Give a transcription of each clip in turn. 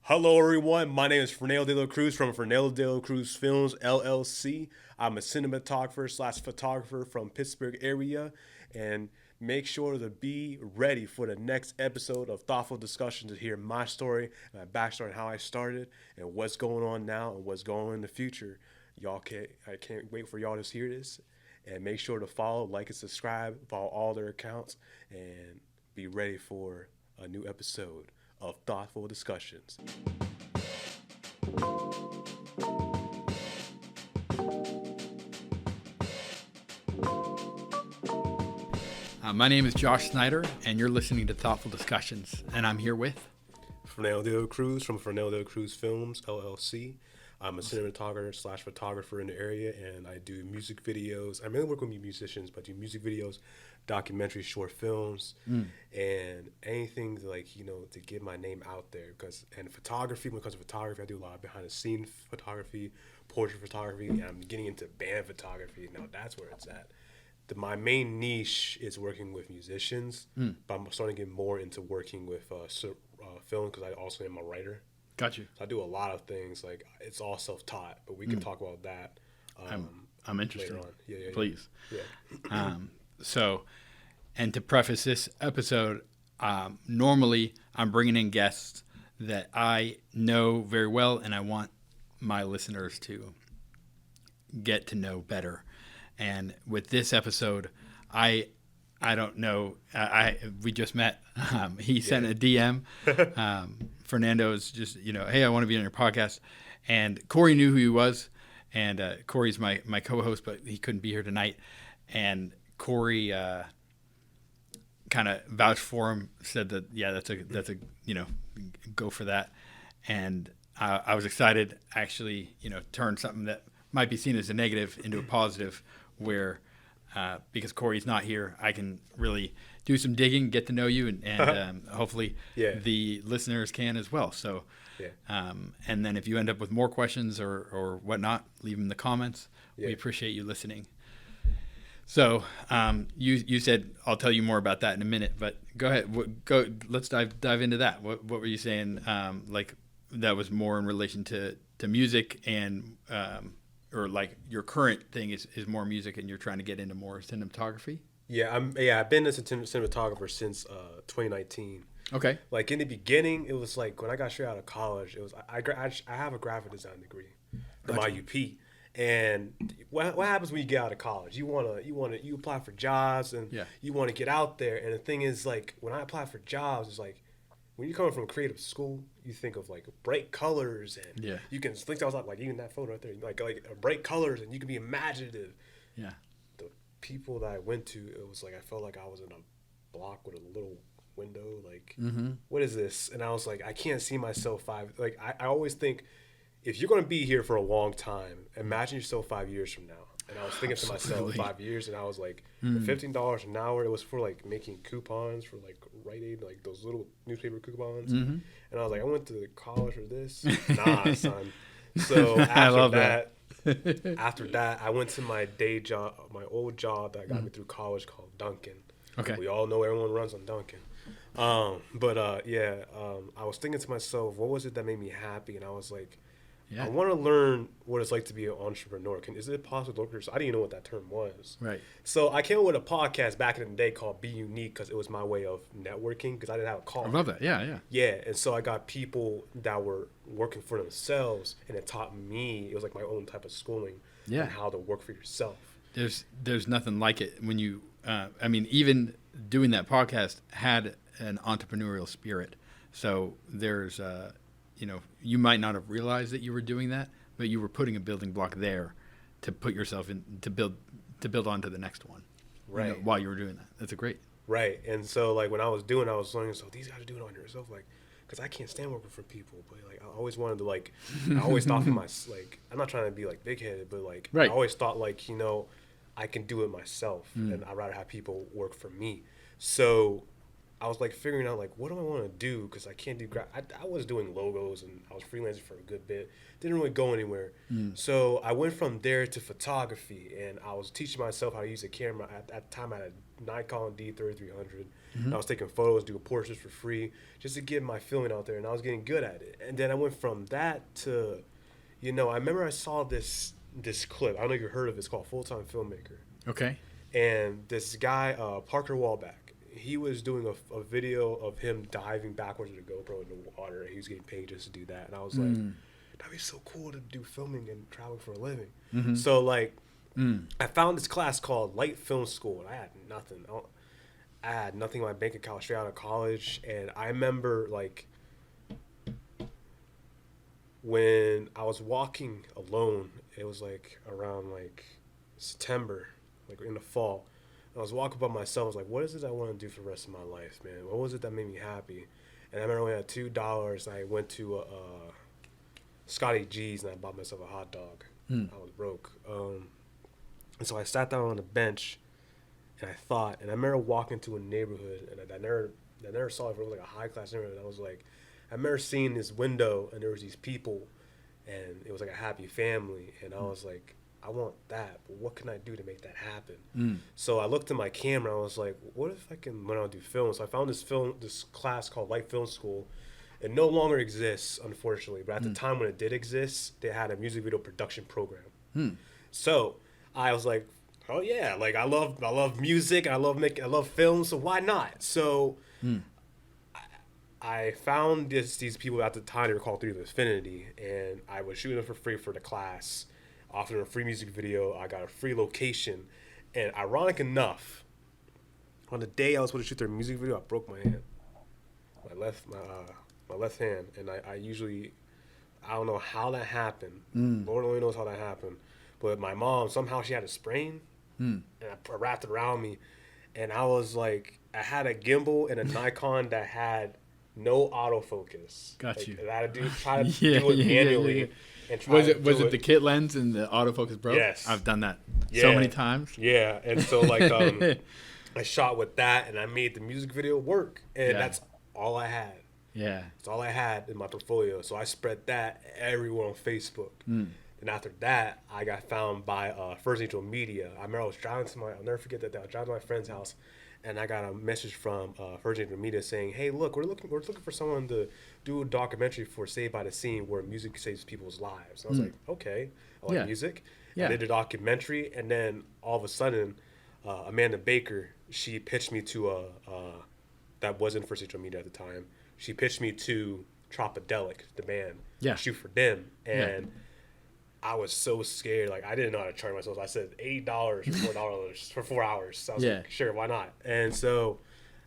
Hello, everyone. My name is Fernando De La Cruz from Fernando De La Cruz Films, LLC. I'm a cinematographer slash photographer from Pittsburgh area. And make sure to be ready for the next episode of Thoughtful Discussion to hear my story, my backstory, and how I started, and what's going on now and what's going on in the future. I can't wait for y'all to hear this. And make sure to follow, like, and subscribe, follow all their accounts, and be ready for a new episode of Thoughtful Discussions. My name is Josh Snyder, and you're listening to Thoughtful Discussions, and I'm here with Fernando De La Cruz from Fernando De La Cruz Films, LLC. I'm a cinematographer slash photographer in the area, and I do music videos. I mainly work with musicians, but I do music videos, documentaries, short films, and anything to get my name out there. And photography, when it comes to photography, I do a lot of behind the scenes photography, portrait photography, and I'm getting into band photography. Now that's where it's at. My main niche is working with musicians, but I'm starting to get more into working with film because I also am a writer. Got you. So I do a lot of things. Like, it's all self-taught, but we can talk about that. I'm interested. Later on. Yeah. Please. Yeah. And to preface this episode, normally I'm bringing in guests that I know very well, and I want my listeners to get to know better. And with this episode, I don't know. We just met. He sent a DM. Fernando's just, hey, I want to be on your podcast. And Corey knew who he was. And Corey's my co-host, but he couldn't be here tonight. And Corey kind of vouched for him, said that, yeah, that's a go for that. And I was excited, actually, turn something that might be seen as a negative into a positive, where because Corey's not here, I can really do some digging, get to know you, and hopefully the listeners can as well. So, and then if you end up with more questions or whatnot, leave them in the comments. We appreciate you listening. So you said I'll tell you more about that in a minute, but go ahead. Let's dive into that. What were you saying? Like that was more in relation to music and. Or like your current thing is more music, and you're trying to get into more cinematography? I've been a cinematographer since 2019. Okay. Like in the beginning, it was like when I got straight out of college, it was I have a graphic design degree from IUP. And what happens when you get out of college? You apply for jobs and you want to get out there. And the thing is, like, when I apply for jobs, it's like, when you're coming from a creative school, you think of like bright colors and you can think I was like even that photo right there, like bright colors, and you can be imaginative. Yeah. The people that I went to, it was like I felt like I was in a block with a little window. Like, what is this? And I was like, I can't see myself Like I always think, if you're going to be here for a long time, imagine yourself 5 years from now. And I was thinking to myself 5 years, and I was like, $15 an hour. It was for like making coupons for like Rite Aid, like those little newspaper coupons. And I was like, I went to college for this. Nah, son. So after that, I went to my day job, my old job that got me through college, called Dunkin'. Okay. We all know everyone runs on Dunkin'. I was thinking to myself, what was it that made me happy? And I was like, I want to learn what it's like to be an entrepreneur. Is it possible to I didn't even know what that term was. Right. So I came up with a podcast back in the day called Be Unique, because it was my way of networking, because I didn't have a car. I love that. Yeah. Yeah, and so I got people that were working for themselves, and it taught me, it was like my own type of schooling on how to work for yourself. There's nothing like it when you, even doing that podcast had an entrepreneurial spirit. So there's you might not have realized that you were doing that, but you were putting a building block there to put yourself in to build on to the next one. Right. While you were doing that. That's great. Right. And so like when I was learning, so these guys are doing it on yourself, like, because I can't stand working for people, but like I always wanted to I always thought for like, I'm not trying to be like big headed, but like I always thought like, I can do it myself, and I'd rather have people work for me. So I was like figuring out like what do I want to do because I can't do I was doing logos and I was freelancing for a good bit. Didn't really go anywhere. So I went from there to photography and I was teaching myself how to use a camera. At the time I had a Nikon D3300. And I was taking photos, doing portraits for free just to get my filming out there and I was getting good at it. And then I went from that to, I remember I saw this clip. I don't know if you heard of it. It's called Full Time Filmmaker. Okay. And this guy, Parker Wallback, he was doing a video of him diving backwards with a GoPro in the water, and he was getting paid just to do that. And I was like, that'd be so cool to do filming and traveling for a living. So, like, I found this class called Light Film School, and I had nothing. I had nothing in my bank account straight out of college. And I remember, like, when I was walking alone, it was, like, around, like, September, like, in the fall. I was walking by myself. I was like, what is it I want to do for the rest of my life, man? What was it that made me happy? And I remember I had $2 and I went to Scotty G's and I bought myself a hot dog. I was broke. And so I sat down on a bench and I thought, and I remember walking to a neighborhood and I never saw it. It was like a high class neighborhood. I was like, I remember seeing this window and there was these people and it was like a happy family. And I was like, I want that, but what can I do to make that happen? So I looked at my camera. I was like, what if I can learn how to do film? So I found this class called Light Film School. It no longer exists, unfortunately, but at the time when it did exist, they had a music video production program. So I was like, oh yeah, like I love music and I love film, so why not? So I found these people at the time. They were called 3 of Infinity, and I was shooting them for free for the class. Offered a free music video. I got a free location. And ironic enough, on the day I was supposed to shoot their music video, I broke my hand. My left hand. And I don't know how that happened. Lord only knows how that happened. But my mom, somehow she had a sprain. And I wrapped it around me. And I was like, I had a gimbal and a Nikon that had no autofocus. Got you. I had to try to do it manually. Yeah. And was it the kit lens and the autofocus broke? Yes. I've done that so many times. Yeah, and so like I shot with that and I made the music video work, and that's all I had. Yeah, it's all I had in my portfolio. So I spread that everywhere on Facebook. And after that, I got found by First Angel Media. I remember I was driving I'll never forget that. I was driving to my friend's house. And I got a message from Virgin Media saying, "Hey, look, we're looking for someone to do a documentary for Saved by the Scene where music saves people's lives." And I was like, "Okay, I like music." I did a documentary, and then all of a sudden, Amanda Baker, she pitched me to that wasn't for social media at the time. She pitched me to Tropodelic, the band, shoot for them, and I was so scared. Like, I didn't know how to charge myself. I said $8 or $4 for 4 hours. So I was like, sure, why not? And so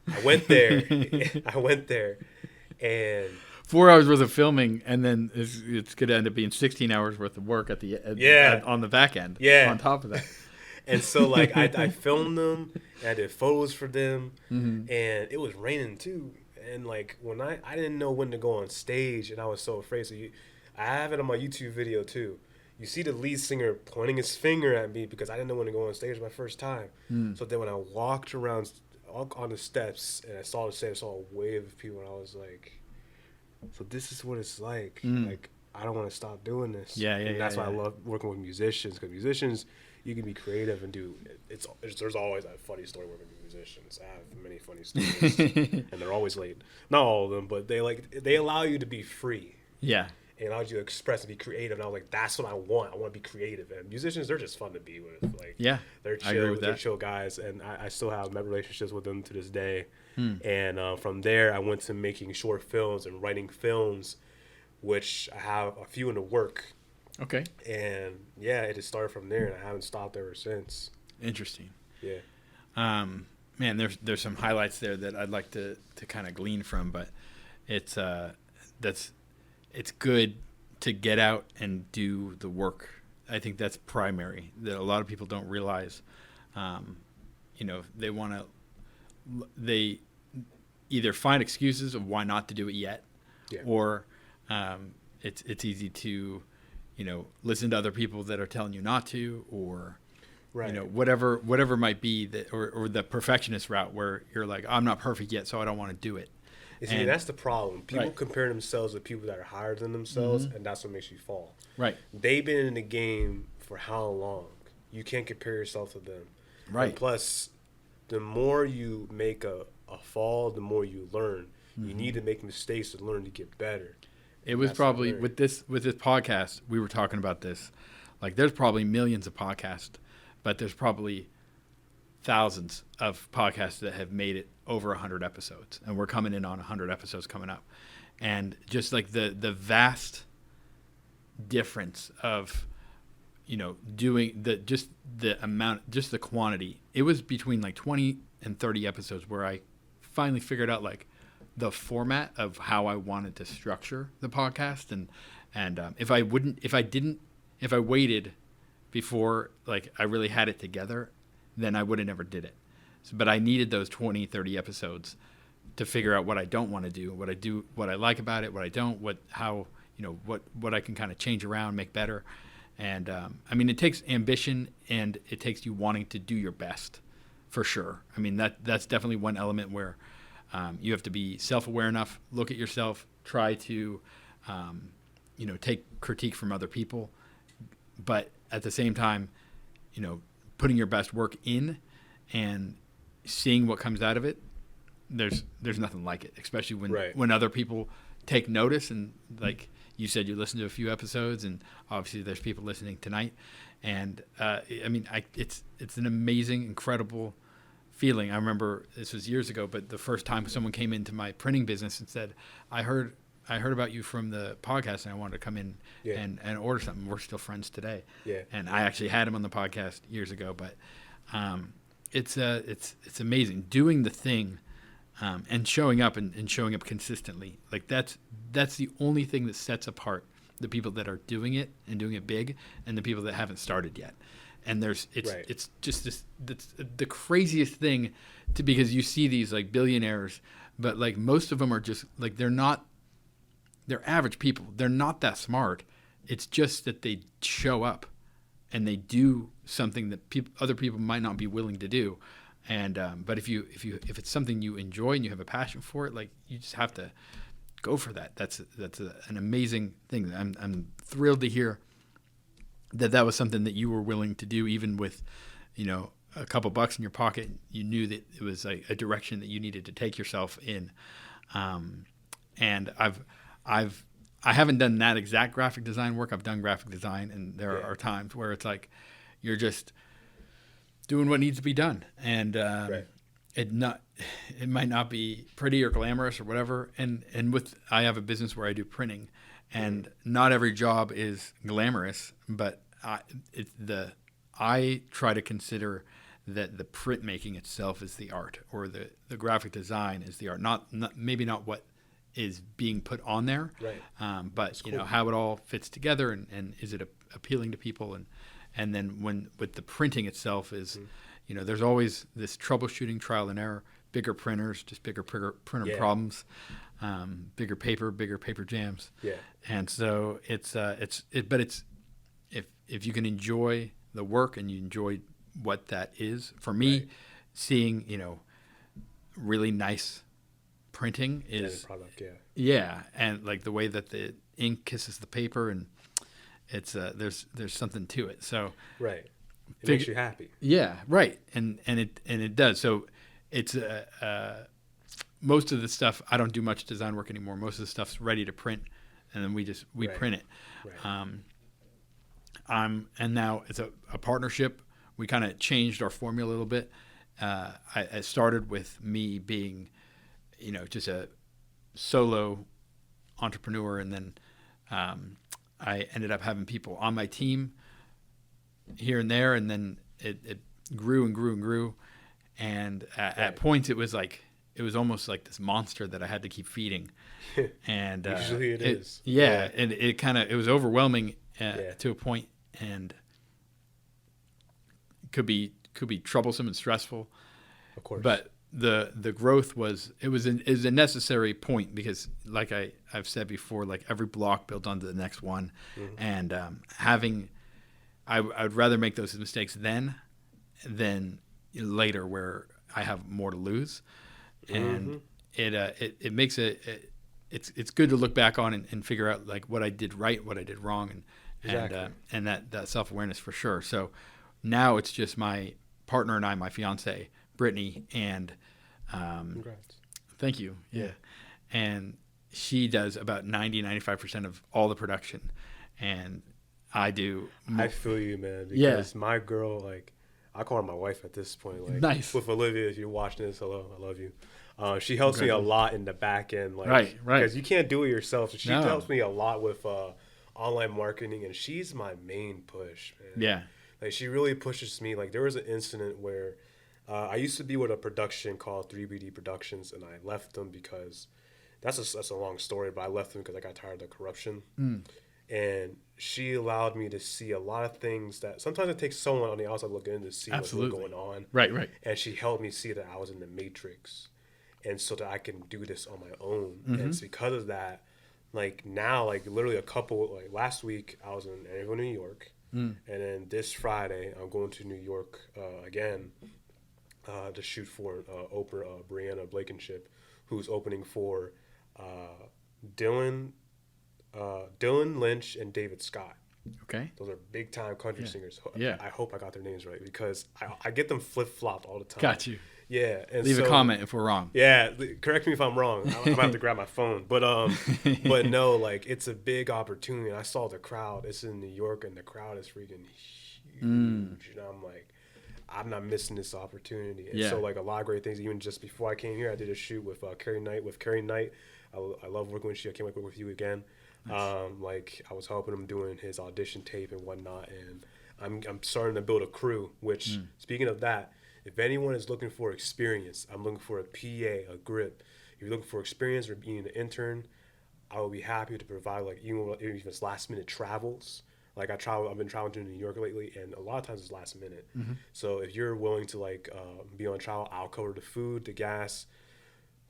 I went there. And 4 hours worth of filming, and then it's going to end up being 16 hours worth of work on the back end. Yeah. On top of that. And so, like, I filmed them, and I did photos for them, and it was raining too. And, like, when I didn't know when to go on stage, and I was so afraid. So I have it on my YouTube video too. You see the lead singer pointing his finger at me because I didn't know when to go on stage my first time. So then when I walked around on the steps and I saw the stage, I saw a wave of people, and I was like, so this is what it's like. Like, I don't want to stop doing this. And that's why I love working with musicians, because musicians, you can be creative and do it. There's always a funny story working with musicians. I have many funny stories, and they're always late. Not all of them, but they allow you to be free. Yeah. It allows you to express and be creative. And I was like, that's what I want. I want to be creative. And musicians, they're just fun to be with. Like, they're chill. They're chill guys. And I still have relationships with them to this day. And from there, I went to making short films and writing films, which I have a few in the work. Okay. And it just started from there, and I haven't stopped ever since. Interesting. Yeah. Man, there's some highlights there that I'd like to kind of glean from, but it's good to get out and do the work. I think that's primary, that a lot of people don't realize. They either find excuses of why not to do it yet, or it's easy to, listen to other people that are telling you not to, or Right. Whatever it might be, that or the perfectionist route where you're like, I'm not perfect yet, so I don't want to do it. You see, that's the problem. People Right. compare themselves with people that are higher than themselves, and that's what makes you fall. Right. They've been in the game for how long? You can't compare yourself to them. Right. And plus, the more you make a fall, the more you learn. You need to make mistakes to learn to get better. It was probably with this podcast, we were talking about this. Like, there's probably millions of podcasts, but there's probably thousands of podcasts that have made it over 100 episodes, and we're coming in on 100 episodes coming up. And just like the vast difference of doing the amount, just the quantity. It was between like 20 and 30 episodes where I finally figured out like the format of how I wanted to structure the podcast, and if I waited before like I really had it together, then I would have never did it. So, but I needed those 20, 30 episodes to figure out what I don't want to do, what I do, what I like about it, what I don't, what I can kind of change around, make better. And I mean, it takes ambition, and it takes you wanting to do your best, for sure. I mean, that's definitely one element where you have to be self-aware enough, look at yourself, try to take critique from other people, but at the same time, putting your best work in and seeing what comes out of it. There's nothing like it, especially when other people take notice, and like you said, you listened to a few episodes, and obviously there's people listening tonight. And I mean, it's an amazing, incredible feeling. I remember this was years ago, but the first time someone came into my printing business and said, I heard about you from the podcast, and I wanted to come in and order something. We're still friends today. Yeah. And I actually had him on the podcast years ago, but it's amazing doing the thing. And showing up and showing up consistently. Like that's the only thing that sets apart the people that are doing it and doing it big, and the people that haven't started yet. And it's just that's the craziest thing because you see these like billionaires, but like most of them are just like they're average people. They're not that smart. It's just that they show up and they do something that other people might not be willing to do. And but if it's something you enjoy and you have a passion for it, like you just have to go for that. That's an amazing thing. I'm thrilled to hear that was something that you were willing to do, even with a couple bucks in your pocket. You knew that it was a direction that you needed to take yourself in. And I haven't done that exact graphic design work. I've done graphic design, and there are times where it's like you're just doing what needs to be done, and it might not be pretty or glamorous or whatever. And I have a business where I do printing, and not every job is glamorous, but I try to consider that the printmaking itself is the art, or the graphic design is the art. Not maybe not what is being put on there, but cool. How it all fits together, and is it appealing to people, and then with the printing itself is, there's always this troubleshooting, trial and error, bigger printers, just bigger printer problems, bigger paper jams. Yeah. And so but if you can enjoy the work and you enjoy what that is, for me, seeing, really nice printing is product, and like the way that the ink kisses the paper, and it's there's something to it. So it makes you happy. Yeah, right, and it does. So it's most of the stuff, I don't do much design work anymore. Most of the stuff's ready to print, and then we print it. And now it's a partnership. We kind of changed our formula a little bit. I started with me being, just a solo entrepreneur, and then I ended up having people on my team here and there, and then it grew and grew and grew. And at points, it was almost like this monster that I had to keep feeding. And usually it is. Yeah, and it was overwhelming to a point, and could be troublesome and stressful. Of course. But the growth was a necessary point, because like I've said before, like every block builds onto the next one, and I would rather make those mistakes then than later where I have more to lose. And it makes it's good to look back on and figure out like what I did right, what I did wrong, and that self-awareness for sure. So now it's just my partner and I, my fiance Brittany, and Congrats. thank you. Yeah. And she does about 95% of all the production, and I do. I feel you, man, because my girl, like, I call her my wife at this point. Like, nice. With Olivia, if you're watching this, hello, I love you. She helps me a lot in the back end, like, right. Because you can't do it yourself. So she helps me a lot with online marketing, and she's my main push, man. Yeah. Like, she really pushes me. Like, there was an incident where I used to be with a production called 3BD Productions, and I left them because that's a long story, but I left them because I got tired of the corruption. And she allowed me to see a lot of things that sometimes it takes someone on the outside looking in to see what's going on. Right. And she helped me see that I was in the matrix, and so that I can do this on my own. And it's because of that, like now, like literally like last week I was in Anaheim, New York, and then this Friday I'm going to New York again to shoot for Oprah Brianna Blankenship, who's opening for Dylan Lynch and David Scott. Okay. Those are big time country singers. Yeah. I hope I got their names right because I get them flip flopped all the time. Got you. Yeah. And leave a comment if we're wrong. Yeah. Correct me if I'm wrong. I'm gonna have to grab my phone. But no, like it's a big opportunity. I saw the crowd. It's in New York, and the crowd is freaking huge. And I'm like, I'm not missing this opportunity. And so like a lot of great things. Even just before I came here, I did a shoot with Carrie Knight. I love working with you. I can't wait to work with you again. Nice. Like I was helping him doing his audition tape and whatnot, and I'm starting to build a crew. Which speaking of that, if anyone is looking for experience, I'm looking for a PA, a grip. If you're looking for experience or being an intern, I will be happy to provide like even if it's last minute travels. Like I've been traveling to New York lately, and a lot of times it's last minute. So if you're willing to like be on travel, I'll cover the food, the gas.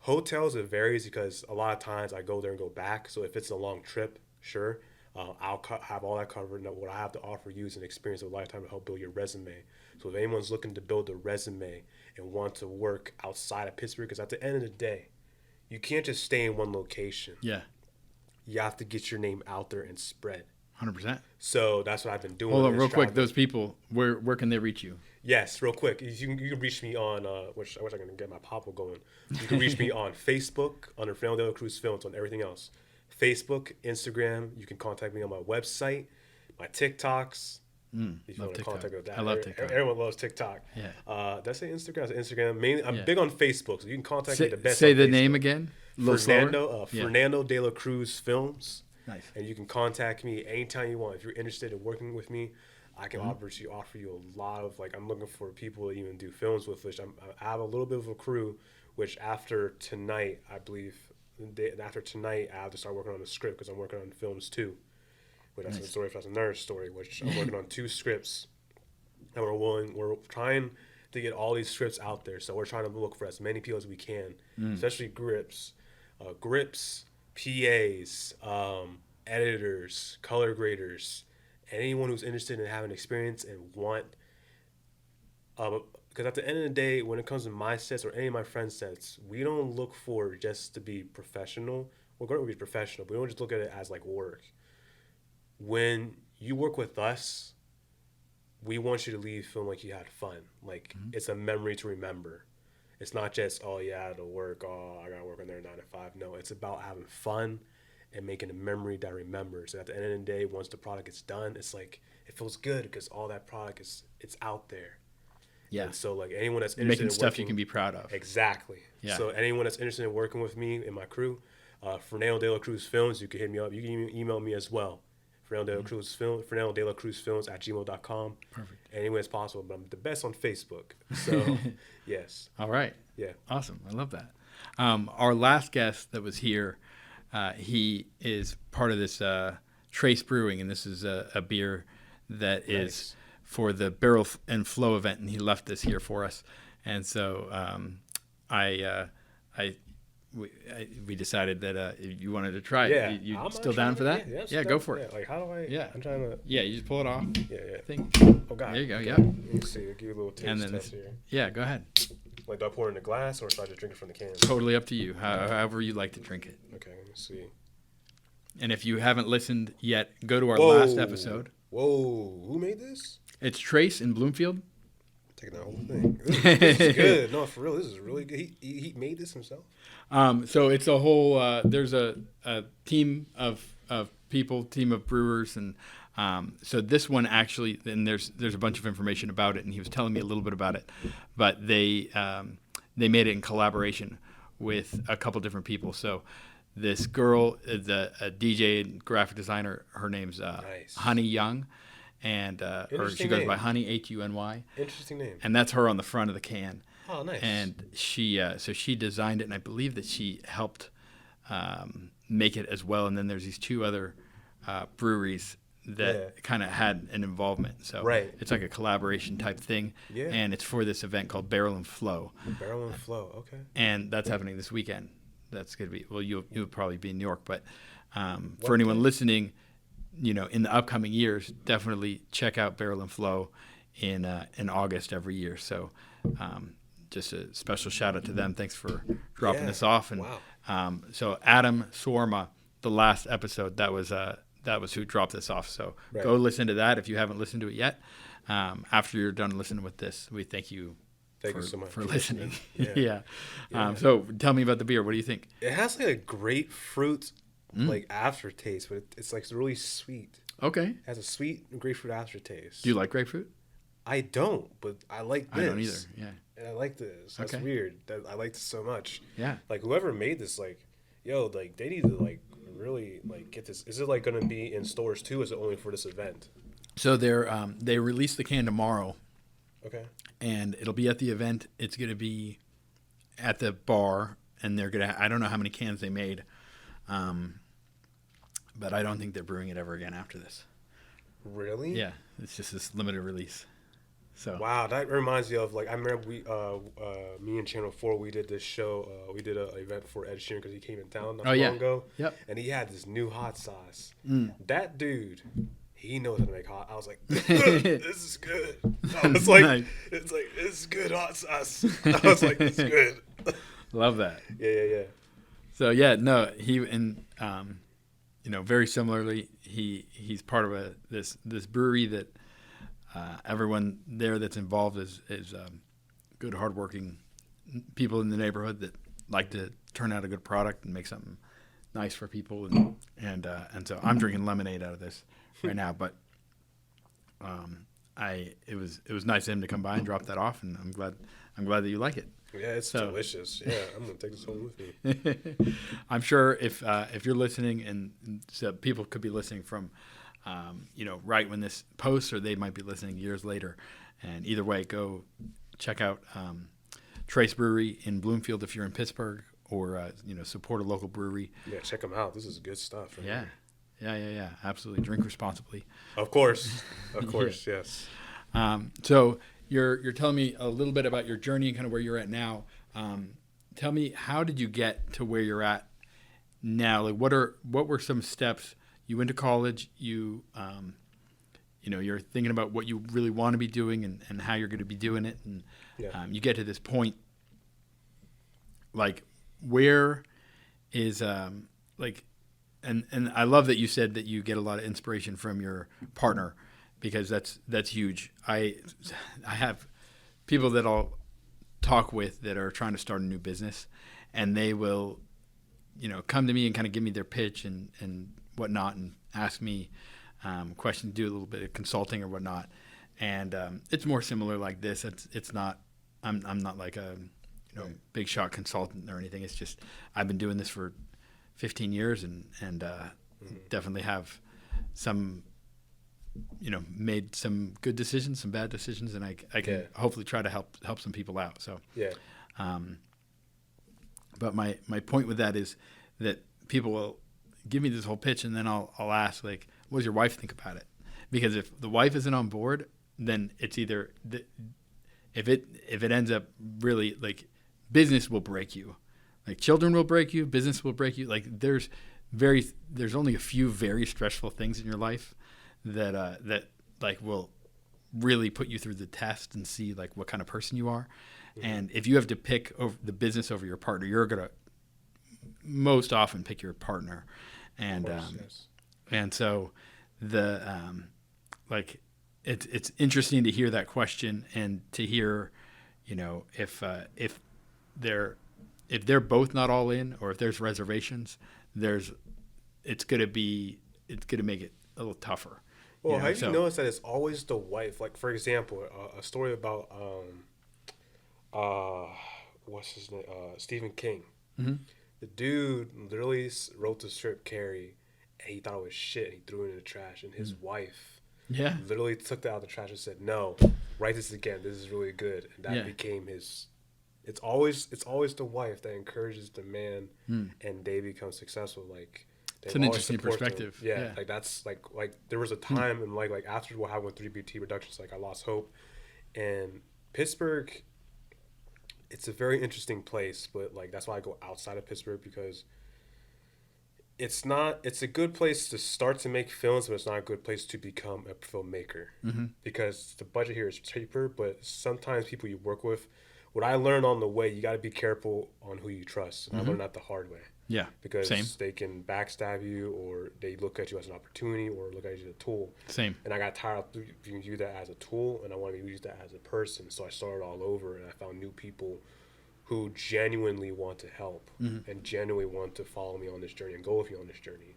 Hotels, it varies because a lot of times I go there and go back. So if it's a long trip, sure, I'll have all that covered. And what I have to offer you is an experience of a lifetime to help build your resume. So if anyone's looking to build a resume and want to work outside of Pittsburgh, because at the end of the day, you can't just stay in one location. Yeah. You have to get your name out there and spread. 100%. So that's what I've been doing. Hold on real quick. Those people, where can they reach you? Yes, real quick. You can reach me on, which I wish I could get my pop going. You can reach me on Facebook under Fernando De La Cruz Films on everything else. Facebook, Instagram. You can contact me on my website, my TikToks. If you want to contact me with that. I love TikTok. Everyone loves TikTok. Yeah. Did I say Instagram? I said Instagram. Mainly, I'm big on Facebook, so you can contact me the best. Say on the Facebook. name again. Fernando De La Cruz Films. Nice. And you can contact me anytime you want. If you're interested in working with me, I can offer you a lot of, like, I'm looking for people to even do films with, which I have a little bit of a crew, which after tonight, I believe, I have to start working on a script because I'm working on films too. But that's another story, which I'm working on 2 scripts. And we're trying to get all these scripts out there. So we're trying to look for as many people as we can, especially grips, PAs, editors, color graders, anyone who's interested in having experience and want, because at the end of the day, when it comes to my sets or any of my friends' sets, we don't look for just to be professional. We're going to be professional, but we don't just look at it as like work. When you work with us, we want you to leave feeling like you had fun. Like it's a memory to remember. It's not just, oh yeah, I had to work, oh I gotta work on there 9 to 5. No, it's about having fun and making a memory that remembers. And at the end of the day, once the product is done, it's like it feels good because all that product it's out there. Yeah. And so like anyone that's interested making in stuff working, you can be proud of. Exactly. Yeah. So anyone that's interested in working with me and my crew, Fernando De La Cruz Films, you can hit me up. You can email me as well. Fernando De La Cruz Films, Fernando De La Cruz Films @gmail.com. Perfect. Any way it's possible, but I'm the best on Facebook. So, yes. All right. Yeah. Awesome. I love that. Our last guest that was here, he is part of this Trace Brewing, and this is a beer that is for the Barrel and Flow event, and he left this here for us. And so I we decided that if you wanted to try it. Yeah. You I'm still trying down to- for that? Yeah, Yeah, go for it. Yeah, like, how do I? Yeah. I'm trying to. Yeah, you just pull it off. Yeah, yeah. I think. Oh, God. There you go. Okay. Yeah. Let me see. I'll give you a little taste And then test here. Yeah, go ahead. Like, do I pour it in a glass or should I just drink it from the can? Totally up to you. However you like to drink it. Okay, let me see. And if you haven't listened yet, go to our Whoa. last episode. Whoa, who made this? It's Trace in Bloomfield. Taking that whole thing. This is good. No, for real, this is really good. He made this himself? So it's a whole. There's a team of people, team of brewers, and so this one actually. And there's a bunch of information about it, and he was telling me a little bit about it. But they made it in collaboration with a couple different people. So this girl is a DJ and graphic designer. Her name's Nice. Honey Young, and or she Interesting goes name. by Honey Huny. Interesting name. And that's her on the front of the can. Oh, nice. And she designed it, and I believe that she helped make it as well. And then there's these two other breweries that kind of had an involvement. So Right. it's like a collaboration type thing. Yeah. And it's for this event called Barrel and Flow. Barrel and Flow, okay. And that's happening this weekend. That's going to be, well, you'll probably be in New York. But for What anyone day? listening, in the upcoming years, definitely check out Barrel and Flow in August every year. So just a special shout out to them. Thanks for dropping Yeah. this off. And Wow. so Adam Swarma, the last episode, that was who dropped this off. So Right. go listen to that if you haven't listened to it yet. After you're done listening with this, we thank you. Thank you so much for for listening. listening. Yeah. Yeah. So tell me about the beer. What do you think? It has like a grapefruit like aftertaste, but it's like really sweet. Okay. It has a sweet grapefruit aftertaste. Do you like grapefruit? I don't, but I like this. I don't either. Yeah. And I like this. That's Okay. weird. I like this so much. Yeah. Like whoever made this, like, yo, like they need to like really like get this. Is it like gonna be in stores too? Or is it only for this event? So they release the can tomorrow, Okay. and it'll be at the event. It's going to be at the bar, and they're gonna. I don't know how many cans they made, but I don't think they're brewing it ever again after this. Really? Yeah, it's just this limited release. So Wow, that reminds me of like I remember me and Channel 4 we did this show. We did an event for Ed Sheeran because he came in town not Oh, too yeah. long ago. Yep. And he had this new hot sauce. Mm. That dude, he knows how to make hot. I was like, this is good. I was like, Nice. it's like this is good hot sauce. I was like, this is good. love that. Yeah. So yeah, no, he and very similarly, he's part of this brewery that everyone there that's involved is good, hardworking people in the neighborhood that like to turn out a good product and make something nice for people, and so I'm drinking lemonade out of this right now, but it was nice of him to come by and drop that off, and I'm glad that you like it. Yeah, it's So- delicious. Yeah, I'm gonna take this home with me. I'm sure if you're listening, and so people could be listening from, right when this posts, or they might be listening years later. And either way, go check out Trace Brewery in Bloomfield if you're in Pittsburgh, or support a local brewery. Yeah, check them out. This is good stuff. right Yeah, here. yeah. Absolutely, drink responsibly. Of course, yes. So you're telling me a little bit about your journey and kind of where you're at now. Tell me, how did you get to where you're at now? Like, what were some steps? You went to college. You're thinking about what you really want to be doing and how you're going to be doing it, and Yeah. you get to this point. Like, where is like, and I love that you said that you get a lot of inspiration from your partner, because that's huge. I have people that I'll talk with that are trying to start a new business, and they will, come to me and kind of give me their pitch and whatnot, and ask me questions, do a little bit of consulting or whatnot. And it's more similar like this. It's not. I'm not like a big shot consultant or anything. It's just I've been doing this for 15 years and definitely have some made some good decisions, some bad decisions, and I can hopefully try to help some people out. So Yeah. But my point with that is that people will give me this whole pitch, and then I'll ask, like, what does your wife think about it? Because if the wife isn't on board, then it's either if it ends up really, like, business will break you. Like children will break you, business will break you. Like there's only a few very stressful things in your life that like will really put you through the test and see like what kind of person you are. Mm-hmm. And if you have to pick over the business over your partner, you're gonna most often pick your partner. And yes. And so the like it's interesting to hear that question and to hear, you know, if they're both not all in, or if there's reservations, it's gonna make it a little tougher. Well, have you noticed that it's always the wife? Like, for example, a story about what's his name? Stephen King. Mm-hmm. The dude literally wrote the script, Carrie, and he thought it was shit. He threw it in the trash, and his wife, literally took that out of the trash and said, "No, write this again. This is really good." And that became his. It's always the wife that encourages the man, and they become successful. Like, it's an interesting perspective. Yeah, like that's like there was a time and like after what happened with 3BT reductions, like I lost hope, and Pittsburgh. It's a very interesting place, but like that's why I go outside of Pittsburgh, because it's a good place to start to make films, but it's not a good place to become a filmmaker, because the budget here is cheaper, but sometimes people you work with, what I learned on the way, you got to be careful on who you trust. And I learned that the hard way. Yeah, because they can backstab you, or they look at you as an opportunity, or look at you as a tool. Same. And I got tired of viewing you that as a tool, and I wanted to use that as a person. So I started all over, and I found new people who genuinely want to help and genuinely want to follow me on this journey and go with me on this journey.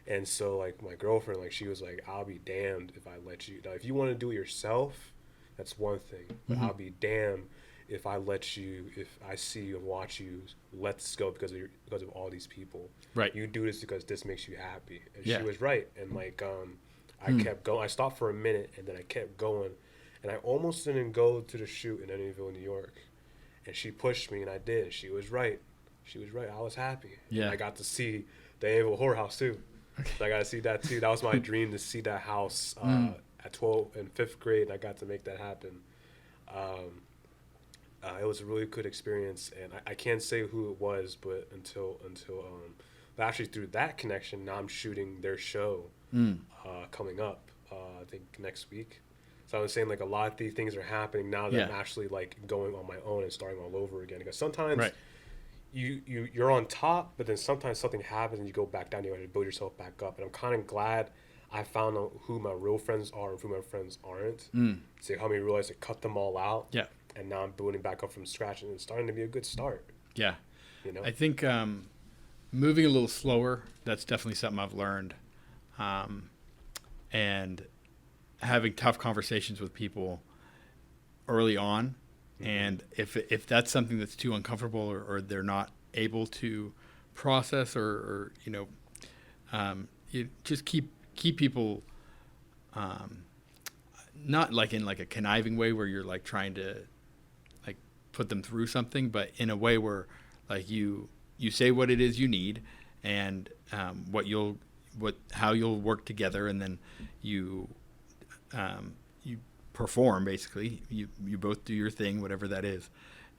And so, like, my girlfriend, like, she was like, "I'll be damned if I let you. Now, if you want to do it yourself, that's one thing. But I'll be damned if I see you and watch you let this go because of all these people. Right. You do this because this makes you happy." And she was right. And like I kept going. I stopped for a minute, and then I kept going, and I almost didn't go to the shoot in Edenville, New York. And she pushed me, and I did. She was right. I was happy. Yeah. And I got to see the Edenville Horror House too. So I got to see that too. That was my dream, to see that house at 12th and 5th grade, and I got to make that happen. It was a really good experience, and I can't say who it was, but but actually through that connection, now I'm shooting their show coming up, I think next week. So I was saying, like, a lot of these things are happening now that I'm actually like going on my own and starting all over again. Because sometimes you're on top, but then sometimes something happens and you go back down. You have to build yourself back up. And I'm kind of glad I found out who my real friends are and who my friends aren't. So help me realize to cut them all out. Yeah. And now I'm building back up from scratch, and it's starting to be a good start. Yeah. You know? I think moving a little slower, that's definitely something I've learned. And having tough conversations with people early on. And if that's something that's too uncomfortable, or they're not able to process, or you know, you just keep people not like in like a conniving way where you're like trying to like put them through something, but in a way where like you say what it is you need, and how you'll work together, and then you perform. Basically, you both do your thing, whatever that is.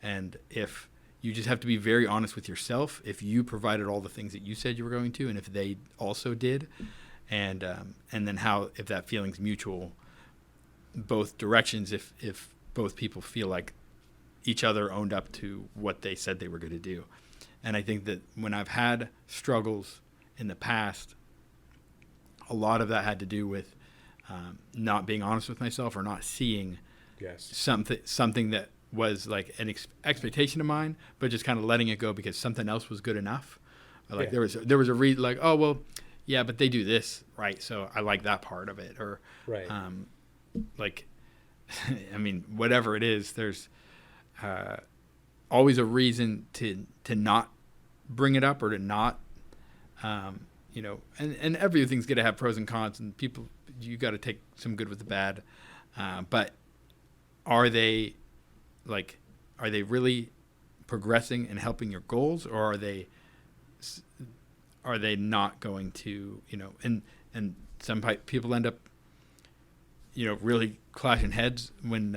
And if you just have to be very honest with yourself, if you provided all the things that you said you were going to, and if they also did, and then if that feeling's mutual both directions, if both people feel like each other owned up to what they said they were going to do. And I think that when I've had struggles in the past, a lot of that had to do with not being honest with myself, or not seeing something that was like an expectation of mine, but just kind of letting it go because something else was good enough. Like there was a read, like, oh well, yeah, but they do this right, so I like that part of it, or like, I mean, whatever it is, there's always a reason to not bring it up, or to not, you know, and everything's going to have pros and cons, and people, you got to take some good with the bad. But are they really progressing and helping your goals, or are they not going to, you know, and some people end up, you know, really clashing heads when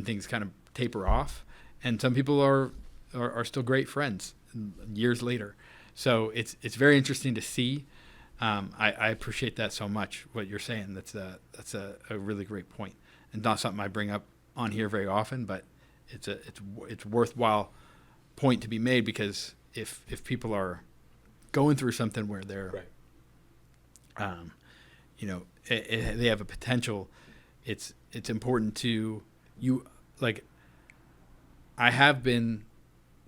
things kind of taper off, and some people are still great friends. years later. So it's very interesting to see. I appreciate that so much. What you're saying, that's a really great point, and not something I bring up on here very often, but it's worthwhile point to be made, because if people are going through something where they're, Right. they have a potential, it's important to you. Like, I have been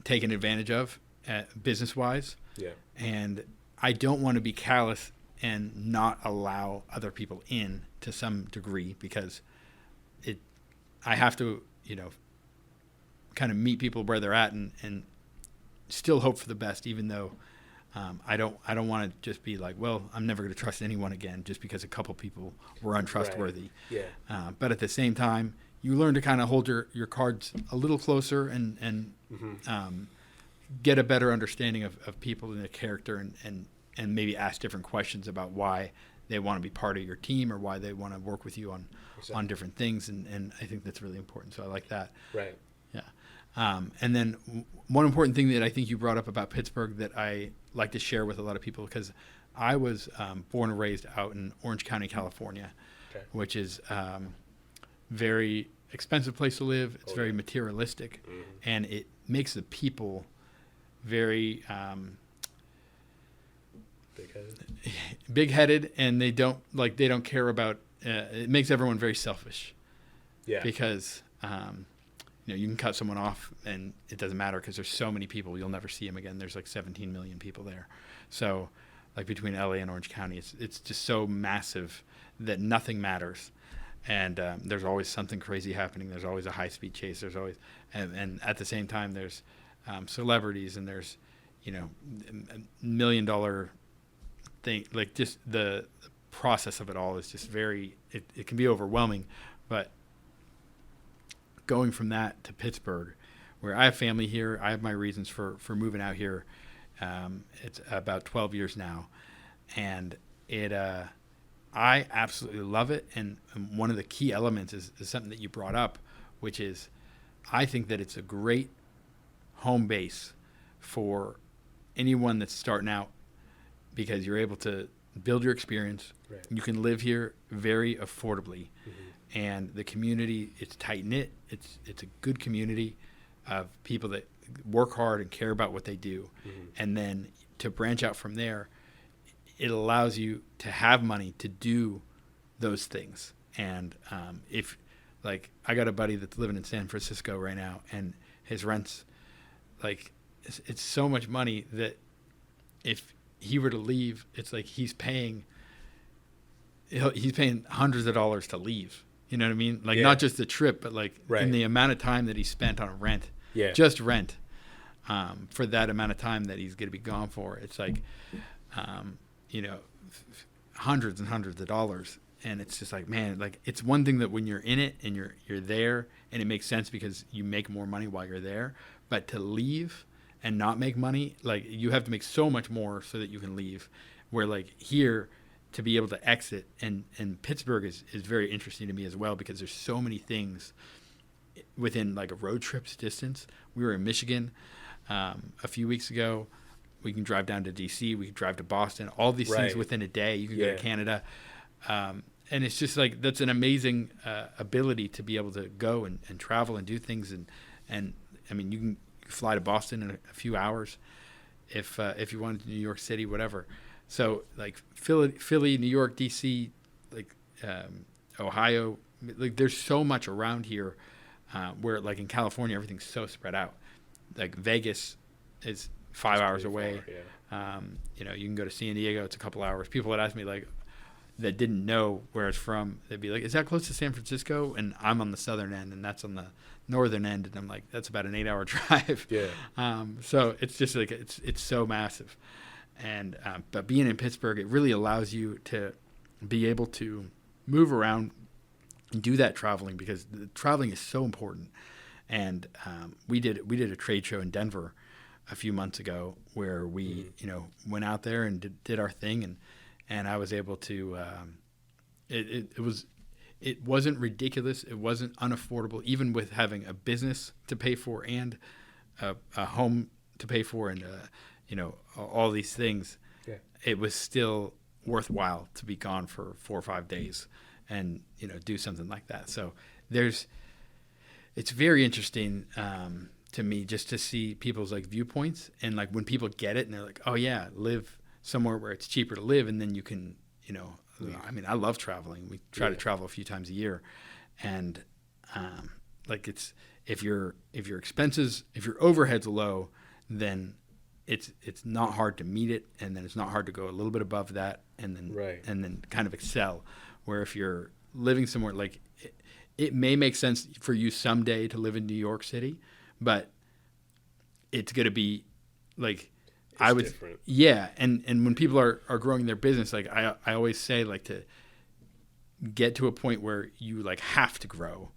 taken advantage of business wise. Yeah. And I don't want to be callous and not allow other people in to some degree, because I have to, kind of meet people where they're at and still hope for the best, even though I don't want to just be like, well, I'm never going to trust anyone again just because a couple people were untrustworthy. Right. Yeah. But at the same time, you learn to kind of hold your cards a little closer and Mm-hmm. Get a better understanding of people and their character, and maybe ask different questions about why they want to be part of your team or why they want to work with you on different things. And I think that's really important. So I like that. Right. Yeah. And then one important thing that I think you brought up about Pittsburgh that I like to share with a lot of people, because I was born and raised out in Orange County, California, Okay. which is very expensive place to live. It's very Yeah. materialistic, Mm-hmm. and it makes the people very big-headed, and they don't care about. It makes everyone very selfish. Yeah. Because you can cut someone off and it doesn't matter, because there's so many people, you'll never see them again. There's like 17 million people there. So like between LA and Orange County, it's just so massive that nothing matters. And there's always something crazy happening. There's always a high-speed chase. There's always, and at the same time, there's celebrities, and there's, $1 million thing. Like, just the process of it all is just it can be overwhelming. But going from that to Pittsburgh, where I have family here, I have my reasons for moving out here. It's about 12 years now, and I absolutely love it. And one of the key elements is something that you brought up, which is I think that it's a great home base for anyone that's starting out, because you're able to build your experience. Right. You can live here very affordably. Mm-hmm. And the community, it's tight-knit. It's a good community of people that work hard and care about what they do. Mm-hmm. And then to branch out from there, it allows you to have money to do those things. And if, like, I got a buddy that's living in San Francisco right now, and his rent's, like, it's so much money that if he were to leave, it's like he's paying hundreds of dollars to leave. You know what I mean? Like, not just the trip, but like in the amount of time that he spent on rent, just rent, for that amount of time that he's going to be gone for. It's like, hundreds and hundreds of dollars. And it's just like, man, like, it's one thing that when you're in it and you're there, and it makes sense because you make more money while you're there, but to leave and not make money, like, you have to make so much more so that you can leave. Where, like, here, to be able to exit, and Pittsburgh is very interesting to me as well, because there's so many things within, like, a road trip's distance. We were in Michigan a few weeks ago. We can drive down to DC. We can drive to Boston. All these things within a day. You can go to Canada. And it's just like, that's an amazing ability to be able to go and travel and do things. And I mean, you can fly to Boston in a few hours if you wanted to New York City, whatever. So, like, Philly, New York, DC, like, Ohio, like, there's so much around here, where, like, in California, everything's so spread out. Like, Vegas is 5 hours away. Far, You can go to San Diego. It's a couple hours. People would ask me, like, that didn't know where it's from, they'd be like, is that close to San Francisco? And I'm on the southern end, and that's on the northern end. And I'm like, that's about an 8-hour drive. So it's just like, it's so massive. And but being in Pittsburgh, it really allows you to be able to move around and do that traveling, because the traveling is so important. And we did a trade show in Denver a few months ago, where we went out there and did our thing, and I was able to. It wasn't ridiculous. It wasn't unaffordable, even with having a business to pay for and a home to pay for and all these things, Yeah. it was still worthwhile to be gone for 4 or 5 days and do something like that. So it's very interesting to me just to see people's like viewpoints, and like when people get it and they're like, oh yeah, live somewhere where it's cheaper to live, and then you can I mean, I love traveling. We try to travel a few times a year, and like it's if your expenses, if your overhead's low, then it's not hard to meet it, and then it's not hard to go a little bit above that, and then kind of excel. Where if you're living somewhere like it may make sense for you someday to live in New York City, but it's going to be like Different. Yeah, and when people are growing their business, like I always say, like to get to a point where you like have to grow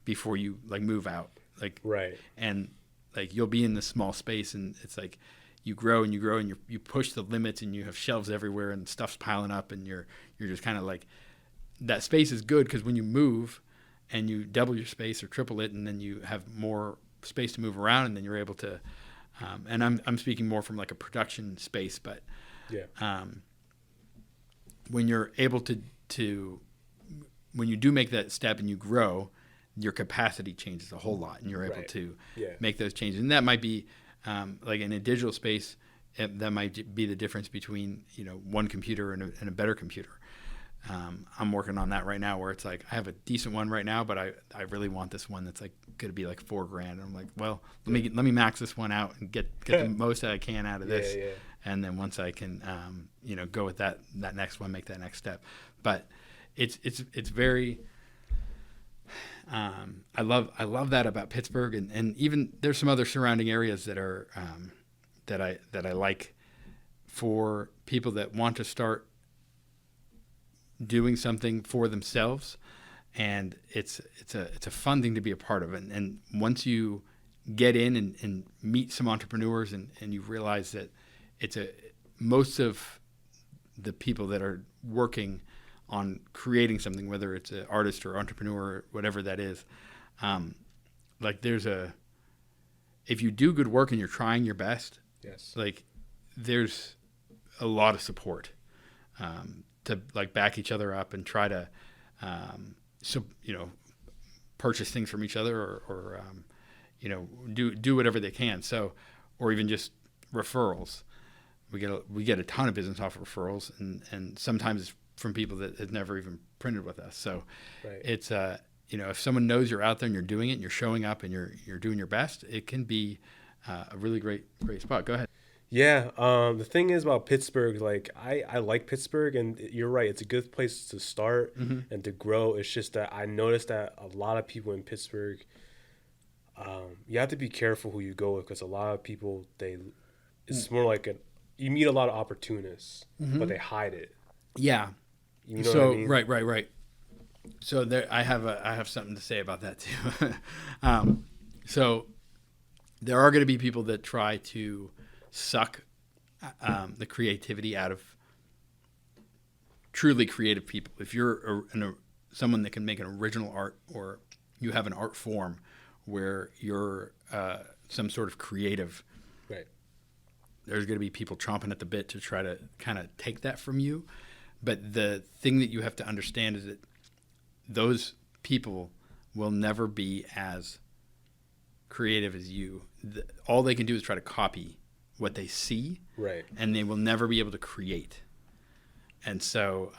before you like move out, like Right. and like you'll be in this small space, and it's like you grow and you push the limits, and you have shelves everywhere and stuff's piling up, and you're just kind of like that space is good because when you move and you double your space or triple it, and then you have more space to move around, and then you're able to and I'm speaking more from like a production space, but when you're able to when you do make that step and you grow, your capacity changes a whole lot, and you're able to make those changes. And that might be like in a digital space, that might be the difference between one computer and a better computer. I'm working on that right now, where it's like I have a decent one right now, but I really want this one that's like going to be like $4,000. And I'm like, well, let me max this one out and get the most that I can out of this, and then once I can go with that next one, make that next step. But it's very I love that about Pittsburgh, and even there's some other surrounding areas that are that I like for people that want to start doing something for themselves, and it's a fun thing to be a part of. And once you get in and meet some entrepreneurs, and you realize that most of the people that are working on creating something, whether it's an artist or entrepreneur or whatever that is, like if you do good work and you're trying your best, like there's a lot of support to like back each other up and try to purchase things from each other, or do whatever they can. So, or even just referrals. We get a ton of business off of referrals, and sometimes it's from people that have never even printed with us. So it's if someone knows you're out there and you're doing it and you're showing up and you're doing your best, it can be a really great spot. Go ahead. Yeah, the thing is about Pittsburgh, like I like Pittsburgh, and you're right, it's a good place to start and to grow. It's just that I noticed that a lot of people in Pittsburgh, you have to be careful who you go with, because a lot of people, it's more like you meet a lot of opportunists, but they hide it. Yeah. You know what I mean? Right. So there, I have something to say about that too. So there are going to be people that try to suck the creativity out of truly creative people. If you're someone that can make an original art, or you have an art form where you're some sort of creative, there's going to be people chomping at the bit to try to kind of take that from you. But the thing that you have to understand is that those people will never be as creative as you. All they can do is try to copy what they see, and they will never be able to create. And so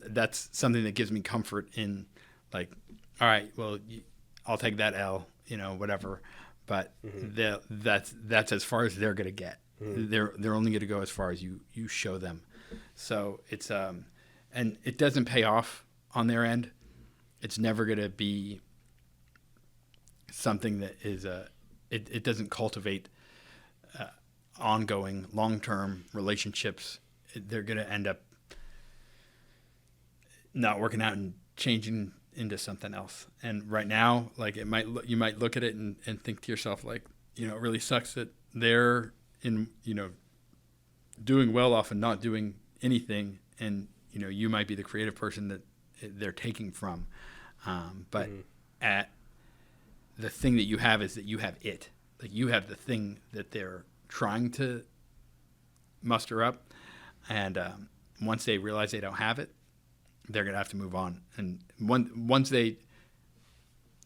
that's something that gives me comfort in, like, all right, well, I'll take that L, whatever. But that's as far as they're going to get. They're only going to go as far as you show them. So it's and it doesn't pay off on their end. It's never going to be something that is it doesn't cultivate ongoing long-term relationships. They're going to end up not working out and changing into something else. And right now, like you might look at it and think to yourself, like, it really sucks that they're in, doing well off and not doing anything. And, you might be the creative person that they're taking from. But the thing that you have is that you have it. Like, you have the thing that they're trying to muster up. And once they realize they don't have it, they're going to have to move on. And once they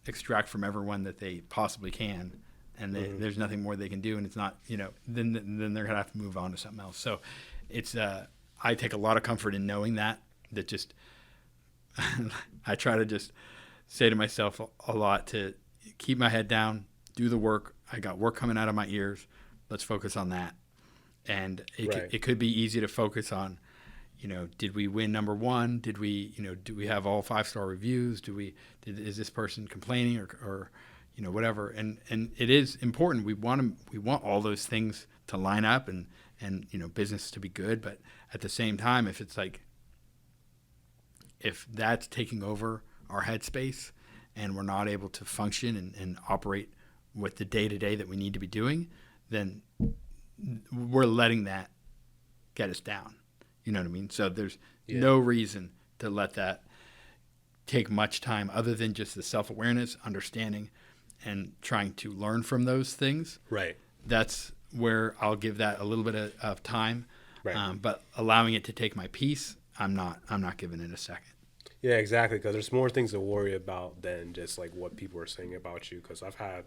extract from everyone that they possibly can, and there's nothing more they can do, and it's not, then they're going to have to move on to something else. So it's, I take a lot of comfort in knowing that just, I try to just say to myself a lot to keep my head down, do the work. I got work coming out of my ears. Let's focus on that. And it could be easy to focus on, did we win number one? Did we, do we have all 5-star reviews? Is this person complaining or whatever? And it is important. We want all those things to line up and business to be good. But at the same time, if it's like, if that's taking over our headspace and we're not able to function and operate with the day-to-day that we need to be doing, then we're letting that get us down. You know what I mean? So there's no reason to let that take much time other than just the self-awareness, understanding, and trying to learn from those things. Right. That's where I'll give that a little bit of time. Right. But allowing it to take my peace, I'm not giving it a second. Yeah, exactly. Because there's more things to worry about than just like what people are saying about you. Because I've had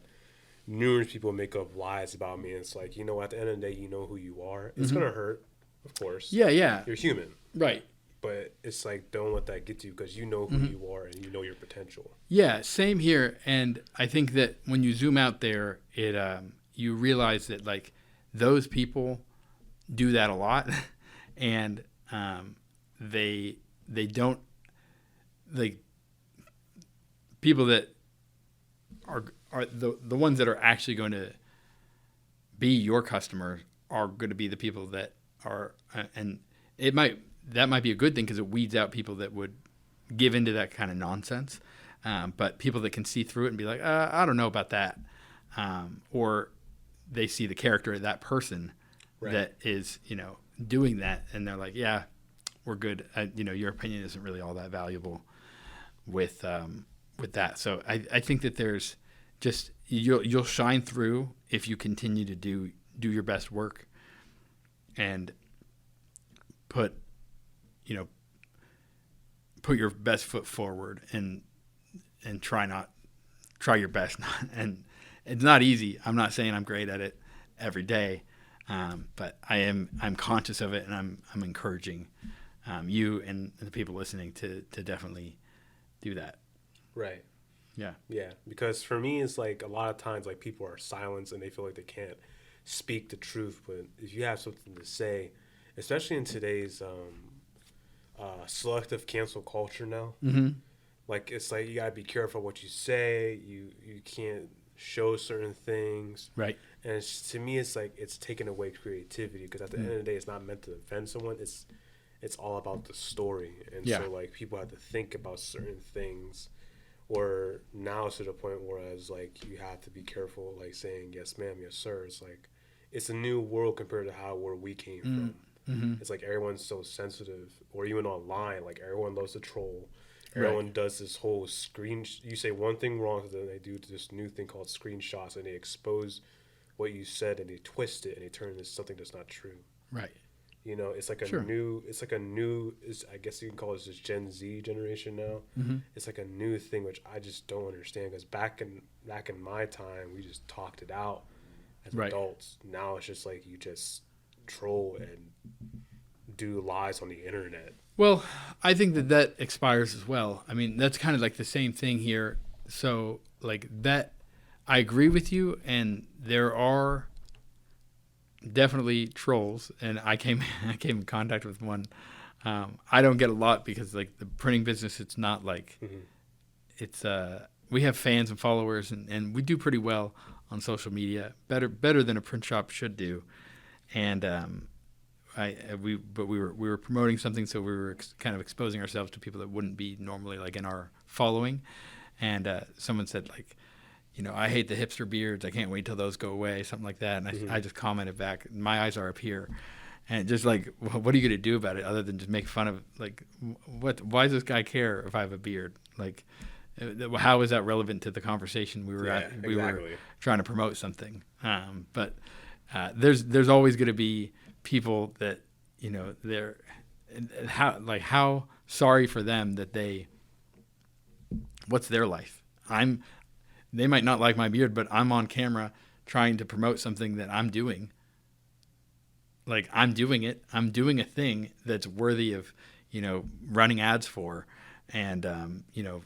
numerous people make up lies about me. And it's like, at the end of the day, you know who you are. It's going to hurt, of course. Yeah. You're human. Right. But it's like, don't let that get to you because you know who you are and you know your potential. Yeah, same here. And I think that when you zoom out there, you realize that like those people do that a lot. And they don't, like, people that are the ones that are actually going to be your customers are going to be the people that are, and that might be a good thing because it weeds out people that would give into that kind of nonsense. But people that can see through it and be like, I don't know about that. Or they see the character of that person that is, doing that. And they're like, yeah, we're good. Your opinion isn't really all that valuable with that. So I think that there's just, you'll shine through if you continue to do your best work and put your best foot forward and try your best. And it's not easy. I'm not saying I'm great at it every day. But I'm conscious of it, and I'm encouraging you and the people listening to definitely do that. Right. Yeah. Yeah. Because for me, it's like a lot of times like people are silenced and they feel like they can't speak the truth. But if you have something to say, especially in today's selective cancel culture now, like it's like you gotta be careful what you say. You can't show certain things. Right. And to me, it's like it's taking away creativity because at the end of the day, it's not meant to offend someone. It's all about the story. And so like people have to think about certain things. Or now it's to the point whereas like you have to be careful like saying yes ma'am, yes sir. It's like it's a new world compared to where we came from. It's like everyone's so sensitive, or even online, like everyone loves to troll. Everyone does this whole you say one thing wrong, so then they do this new thing called screenshots, and they expose what you said, and they twist it, and they turn it into something that's not true. Right. It's like a new, I guess you can call it this Gen Z generation now. It's like a new thing, which I just don't understand, because back in my time, we just talked it out as adults. Now it's just like you just troll and do lies on the internet. Well, I think that expires as well. I mean, that's kind of like the same thing here. So, like that, I agree with you, and there are definitely trolls, and I came in contact with one. I don't get a lot because like the printing business, it's not like it's we have fans and followers, and we do pretty well on social media, better than a print shop should do, and we were promoting something, so we were kind of exposing ourselves to people that wouldn't be normally like in our following, and someone said like, I hate the hipster beards. I can't wait till those go away, something like that. And I just commented back, my eyes are up here. And just like, what are you going to do about it other than just make fun of, like, why does this guy care if I have a beard? Like, how is that relevant to the conversation we were we were trying to promote something? But there's always going to be people that, you know, they're how sorry for them that what's their life. They might not like my beard, but I'm on camera trying to promote something that I'm doing. Like, I'm doing it. I'm doing a thing that's worthy of, you know, running ads for, and you know,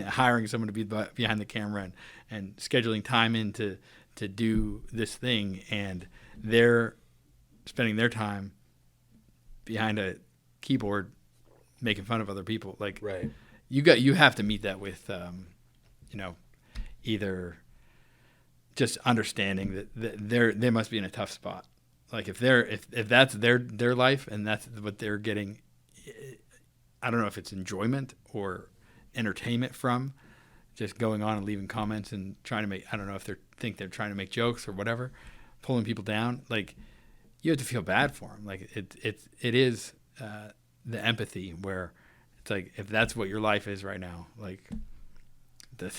hiring someone to be behind the camera and scheduling time in to do this thing, and they're spending their time behind a keyboard making fun of other people. Like, Right. you have to meet that with you know, either just understanding that they must be in a tough spot. Like, if that's their life and that's what they're getting, I don't know if it's enjoyment or entertainment from just going on and leaving comments and trying to make, I don't know if they're trying to make jokes or whatever, pulling people down. Like, you have to feel bad for them. Like, it is the empathy where it's like, if that's what your life is right now, like, that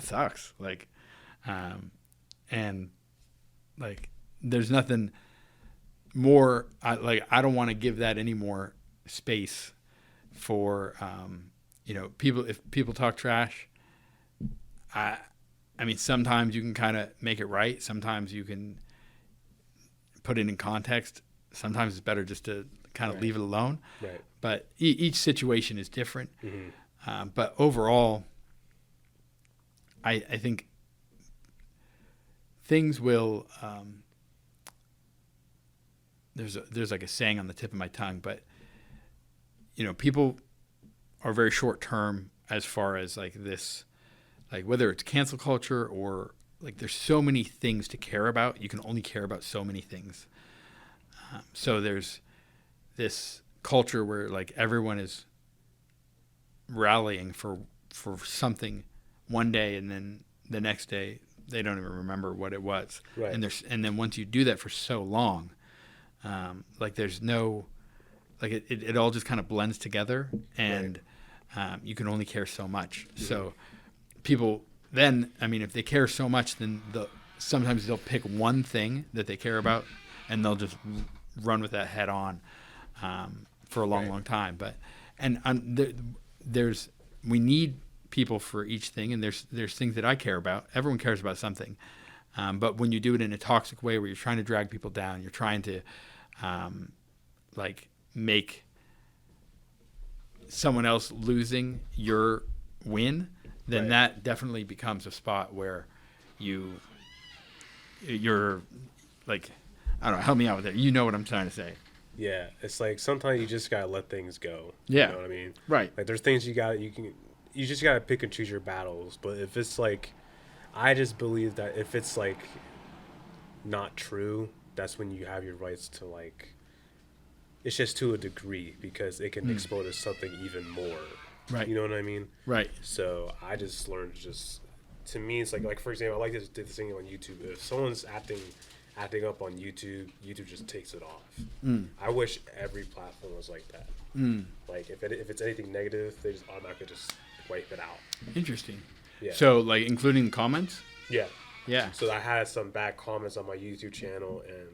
sucks. Like, and like, there's nothing more. I don't want to give that any more space for you know, people. If people talk trash, I mean, sometimes you can kind of make it right. Sometimes you can put it in context. Sometimes it's better just to kind of leave it alone. Right. But each situation is different. Mm-hmm. But overall, I think things will. There's like a saying on the tip of my tongue, but you know, people are very short term as far as like this, like whether it's cancel culture or like, there's so many things to care about. You can only care about so many things. So there's this culture where like everyone is rallying for something one day, and then the next day they don't even remember what it was. Right. And then once you do that for so long, like there's no, like it all just kind of blends together, and you can only care so much. Mm-hmm. So people then, I mean, if they care so much, then sometimes they'll pick one thing that they care about, and they'll just run with that head on for a long time. But we need people for each thing, and there's things that I care about. Everyone cares about something, but when you do it in a toxic way where you're trying to drag people down, you're trying to like make someone else losing your win, then that definitely becomes a spot where you're like, I don't know, help me out with it. You know what I'm trying to say. Yeah, it's like sometimes you just gotta let things go. Yeah. You know what I mean? Right. Like, there's things you just gotta pick and choose your battles. But if it's like, I just believe that if it's like not true, that's when you have your rights to, like, it's just to a degree, because it can explode as something even more. Right. You know what I mean? Right. So I just learned to me, it's like for example, I like this thing on YouTube. If someone's acting up on YouTube just takes it off. I wish every platform was like that. Like, if it's anything negative, they just automatically just wipe it out. Interesting. Yeah. So, like, including comments? Yeah. Yeah. So I had some bad comments on my YouTube channel, and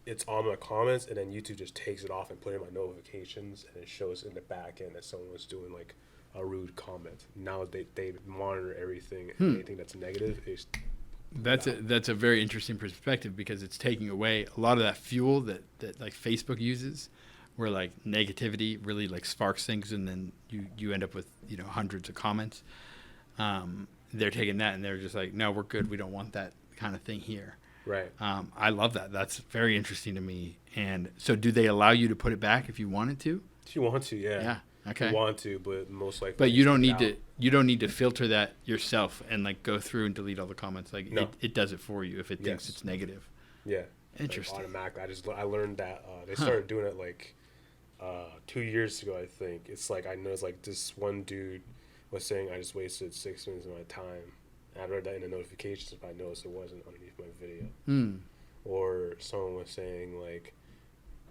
it's on my comments, and then YouTube just takes it off and put in my notifications, and it shows in the back end that someone was doing like a rude comment. Now they monitor everything, and anything that's negative is. That's a very interesting perspective, because it's taking away a lot of that fuel that like Facebook uses, where like negativity really like sparks things, and then you end up with, you know, hundreds of comments. They're taking that and they're just like, no, we're good. We don't want that kind of thing here. Right. I love that. That's very interesting to me. And so, do they allow you to put it back if you wanted to? If you want to, yeah. Yeah. Okay. You want to, but most likely. But you don't need to. You don't need to filter that yourself and like go through and delete all the comments. Like, no. it does it for you if it thinks it's negative. Yeah. Interesting. Like, automatically, I learned that they started doing it like 2 years ago, I think. It's like, I noticed like this one dude was saying I just wasted 6 minutes of my time. And I read that in the notifications, but I noticed it wasn't underneath my video. Or someone was saying like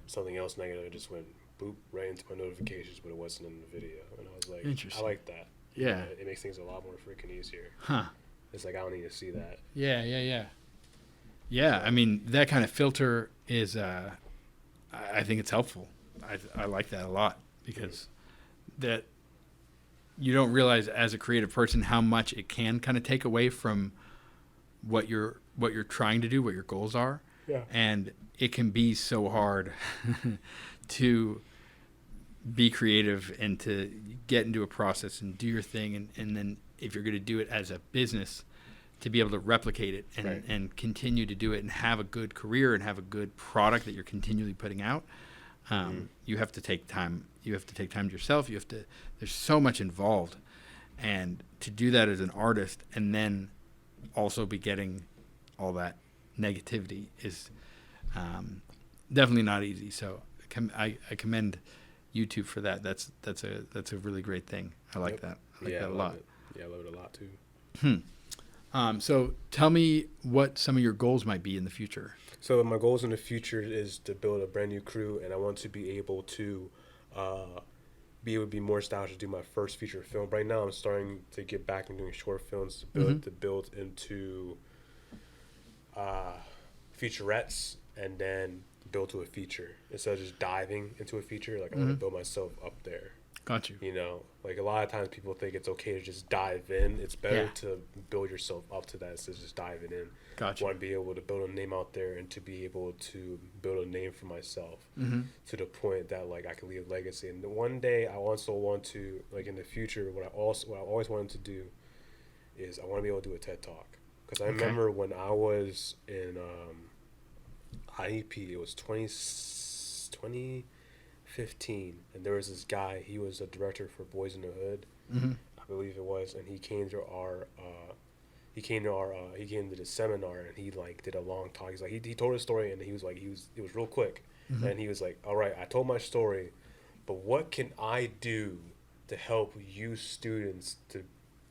something else negative, it just went boop right into my notifications, but it wasn't in the video. And I was like, I like that. Yeah. It makes things a lot more freaking easier. Huh. It's like, I don't need to see that. Yeah. Yeah, I mean, that kind of filter is, I think it's helpful. I like that a lot because that you don't realize as a creative person how much it can kind of take away from what you're trying to do, what your goals are. Yeah. And it can be so hard to be creative and to get into a process and do your thing. And then if you're going to do it as a business, to be able to replicate it and continue to do it and have a good career and have a good product that you're continually putting out, you have to take time. You have to take time to yourself. There's so much involved. And to do that as an artist and then also be getting all that negativity is definitely not easy. So I commend YouTube for that. That's a really great thing. I like that. I like that a lot. Yeah, I love it a lot too. So tell me what some of your goals might be in the future. So my goals in the future is to build a brand new crew, and I want to be able to be more established to do my first feature film. Right now, I'm starting to get back and doing short films to build into featurettes, and then build to a feature instead of just diving into a feature. Like I want to build myself up there. Got you. You know, like a lot of times people think it's okay to just dive in. It's better to build yourself up to that instead of just diving in. Gotcha. I want to be able to build a name out there and to be able to build a name for myself to the point that like I can leave a legacy. And one day I also want to, like in the future, what I always wanted to do is I want to be able to do a TED Talk. Because I remember when I was in IEP, it was 2015, and there was this guy. He was a director for Boys in the Hood, I believe it was, and he came to the seminar, and he like did a long talk. He's like he told his story, and he was like it was real quick, and he was like, all right, I told my story, but what can I do to help you students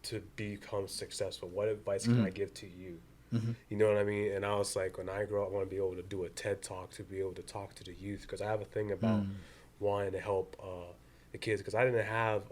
to become successful? What advice can I give to you? You know what I mean? And I was like, when I grow up, I want to be able to do a TED Talk to be able to talk to the youth, because I have a thing about wanting to help the kids, because I didn't have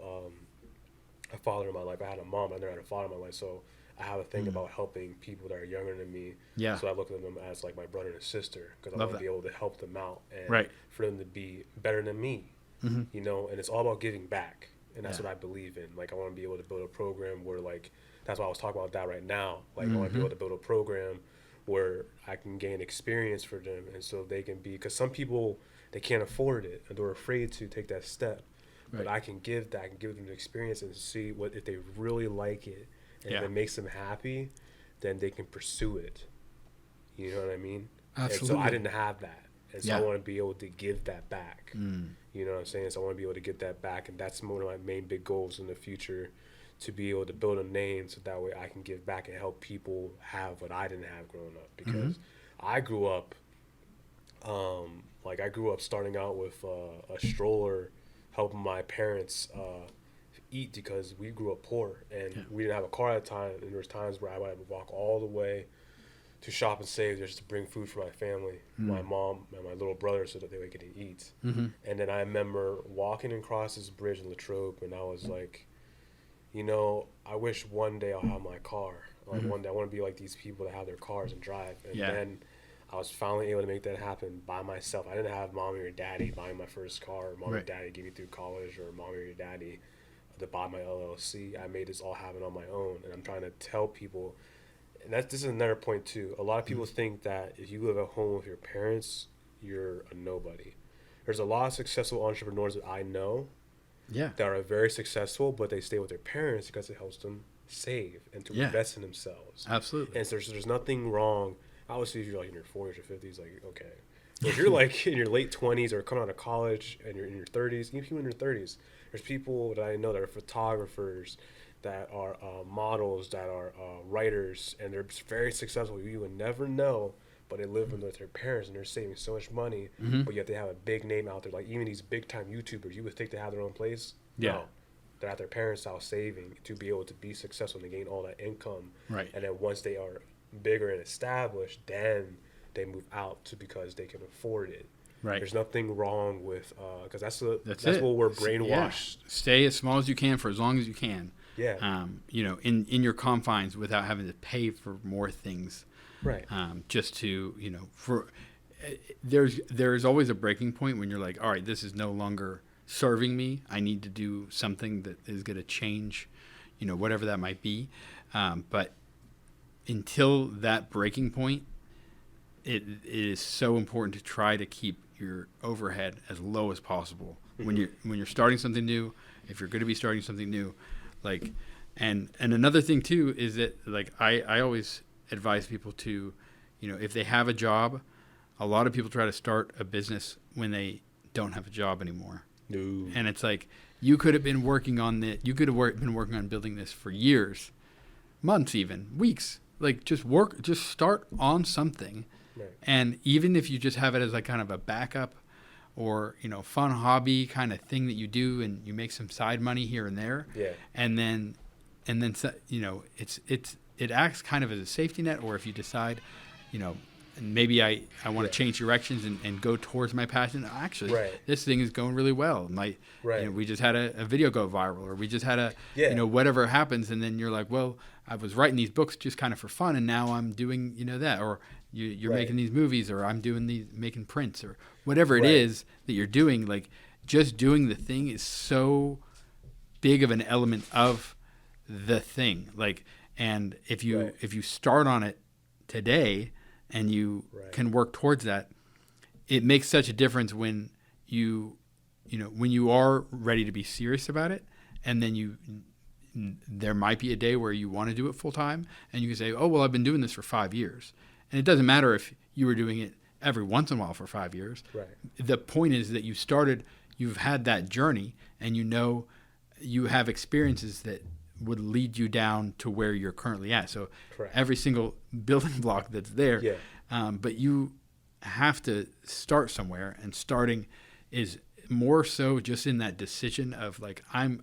a father in my life. I had a mom. I never had a father in my life, so I have a thing about helping people that are younger than me. Yeah. So I look at them as like my brother and sister, because I want to be able to help them out and for them to be better than me. You know, and it's all about giving back, and that's what I believe in. Like I want to be able to build a program where like, that's why I was talking about that right now. Like I want to be able to build a program where I can gain experience for them, and so they can be, because some people, they can't afford it and they're afraid to take that step. But I can give that, I can give them the experience and see what, if they really like it and if it makes them happy, then they can pursue it. You know what I mean? Absolutely. And so I didn't have that. And so I want to be able to give that back. You know what I'm saying? So I want to be able to get that back. And that's one of my main big goals in the future, to be able to build a name so that way I can give back and help people have what I didn't have growing up. Because I grew up, I grew up starting out with a stroller, helping my parents eat, because we grew up poor and we didn't have a car at the time. And there was times where I would walk all the way to shop and save just to bring food for my family, my mom and my little brother, so that they would get to eat. And then I remember walking across this bridge in Latrobe, and I was like, you know, I wish one day I'll have my car. Like one day I want to be like these people that have their cars and drive. And then I was finally able to make that happen by myself. I didn't have mommy or daddy buying my first car, or mommy or daddy getting me through college, or mommy or daddy to buy my LLC. I made this all happen on my own, and I'm trying to tell people, and this is another point too. A lot of people think that if you live at home with your parents, you're a nobody. There's a lot of successful entrepreneurs that I know that are very successful, but they stay with their parents because it helps them save and to invest in themselves. Absolutely. And so there's nothing wrong. Obviously, if you're like in your 40s or 50s, like, okay. But if you're like in your late 20s or coming out of college and you're in your 30s, even people in your 30s, there's people that I know that are photographers, that are models, that are writers, and they're very successful. You would never know, but they live with their parents and they're saving so much money, but yet they have a big name out there. Like even these big time YouTubers, you would think they have their own place. No. They're at their parents' house saving to be able to be successful and gain all that income. Right. And then once they are bigger and established, then they move out to, because they can afford it. Right. There's nothing wrong with, because that's what we're brainwashed. Stay as small as you can for as long as you can. Yeah. You know, in your confines, without having to pay for more things. Right. Just to, there's always a breaking point when you're like, all right, this is no longer serving me. I need to do something that is going to change, whatever that might be. But until that breaking point, it is so important to try to keep your overhead as low as possible when you're starting something new. If you're going to be starting something new, like, and another thing too is that, like, I always advise people to, if they have a job, a lot of people try to start a business when they don't have a job anymore. No. And it's like, you could have been working on been working on building this for years, months, even weeks. Like, just start on something. Right. And even if you just have it as like kind of a backup or, fun hobby kind of thing that you do, and you make some side money here and there. Yeah. And then, it acts kind of as a safety net. Or if you decide, maybe I want to change directions and go towards my passion. Actually, this thing is going really well. We just had a video go viral, or we just had whatever happens. And then you're like, well, I was writing these books just kind of for fun, and now I'm doing, that, or you're making these movies, or I'm making prints, or whatever it is that you're doing. Like, just doing the thing is so big of an element of the thing. Like, and if you start on it today, and you can work towards that, it makes such a difference when when you are ready to be serious about it. And then there might be a day where you want to do it full time, and you can say, oh, well, I've been doing this for 5 years. And it doesn't matter if you were doing it every once in a while for 5 years. Right. The point is that you've had that journey, and you have experiences that would lead you down to where you're currently at. So every single building block that's there, but you have to start somewhere, and starting is more so just in that decision of like, I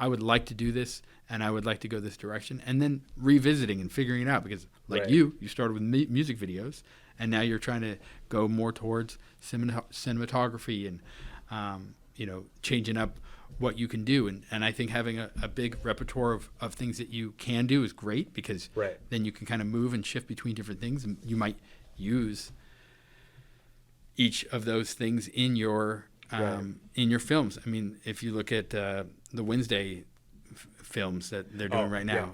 would like to do this, and I would like to go this direction, and then revisiting and figuring it out, because like you started with music videos, and now you're trying to go more towards cinematography and, changing up what you can do. And I think having a big repertoire of things that you can do is great, because then you can kind of move and shift between different things, and you might use each of those things in your films. I mean, if you look at the Wednesday films that they're doing right now,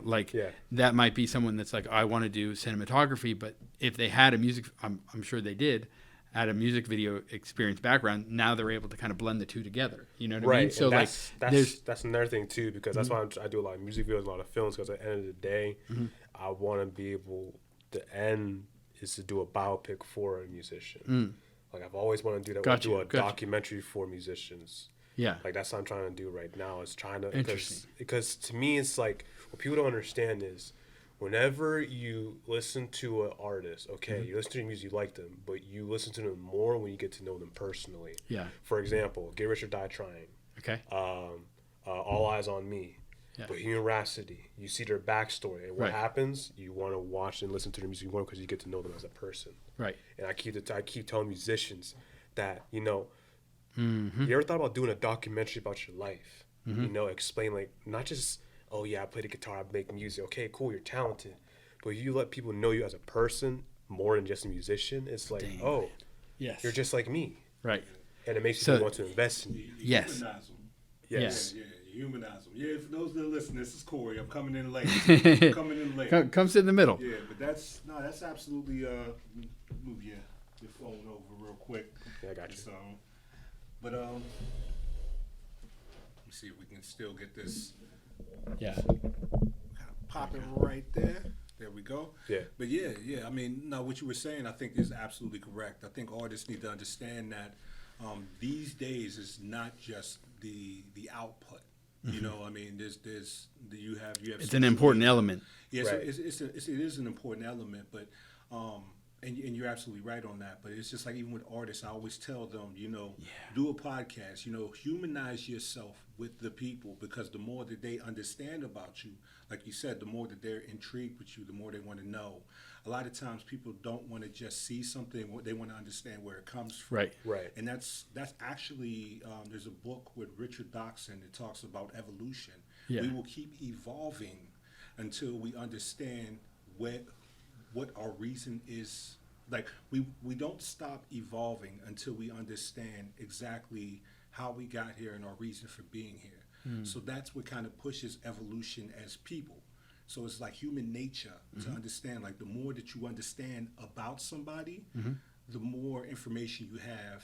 that might be someone that's like, I want to do cinematography, but if they had I'm sure they did, had a music video experience background, now they're able to kind of blend the two together. You know what I mean? So that's another thing too, because that's why I do a lot of music videos, a lot of films, because at the end of the day, I want to be able, the end is to do a biopic for a musician. Like, I've always wanted to do that. Do a documentary for musicians. Yeah. Like, that's what I'm trying to do right now, is trying to, because to me, it's like, what people don't understand is, whenever you listen to an artist, you listen to their music, you like them, but you listen to them more when you get to know them personally. Yeah. For example, Get Rich or Die Trying. Okay. All Eyes on Me. Yeah. Bohemian Rhapsody. You see their backstory, and what happens, you want to watch and listen to their music more because you get to know them as a person. Right. And I keep telling musicians that, you ever thought about doing a documentary about your life? Explain, like, not just, oh yeah, I play the guitar, I make music. Okay, cool, you're talented. But if you let people know you as a person more than just a musician, it's like, you're just like me. Right. And it makes people want to invest in you. Yes. Yes. Yeah, humanize them. Yeah, for those that are listening, this is Corey. I'm coming in late. Come sit in the middle. Yeah, but that's absolutely, move your phone over real quick. Yeah, I got you. So, but, let me see if we can still get this. Yeah. Pop it right there. There we go. Yeah. But yeah. I mean, no, what you were saying, I think is absolutely correct. I think artists need to understand that these days it's not just the output. I mean, you have. It's an important element. Yes, it is an important element, but and you're absolutely right on that. But it's just like, even with artists, I always tell them, do a podcast. Humanize yourself with the people, because the more that they understand about you, like you said, the more that they're intrigued with you, the more they want to know. A lot of times people don't want to just see something; they want to understand where it comes from. Right. And that's actually there's a book with Richard Dawkins that talks about evolution. Yeah. We will keep evolving until we understand what our reason is. Like we don't stop evolving until we understand exactly how we got here and our reason for being here. So that's what kind of pushes evolution as people. So it's like human nature to understand. Like the more that you understand about somebody, the more information you have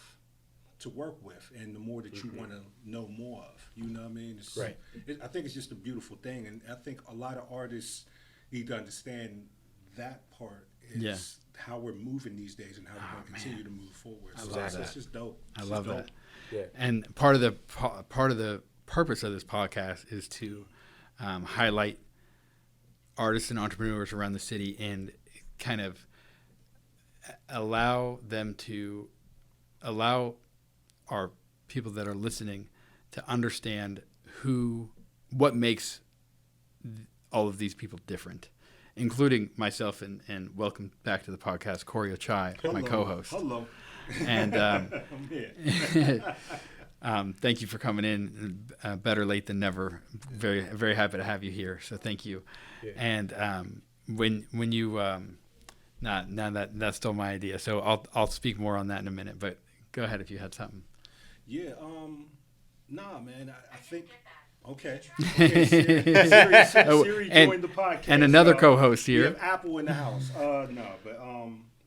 to work with, and the more that you want to know more of. You know what I mean? Right. I think it's just a beautiful thing, and I think a lot of artists need to understand that part is how we're moving these days and how we're going to continue to move forward. So love that. It's just dope. I love that. Yeah. And part of the purpose of this podcast is to highlight artists and entrepreneurs around the city and kind of allow our people that are listening to understand what makes all of these people different, including myself, and welcome back to the podcast, Corey Ochai, my co-host. Hello. And I'm here. thank you for coming in. Better late than never. Very, very happy to have you here. So thank you. Yeah. And when you that's still my idea. So I'll speak more on that in a minute. But go ahead if you had something. Yeah. Nah, man. I think. Okay. Siri joined the podcast. And another co-host We here. have Apple in the house.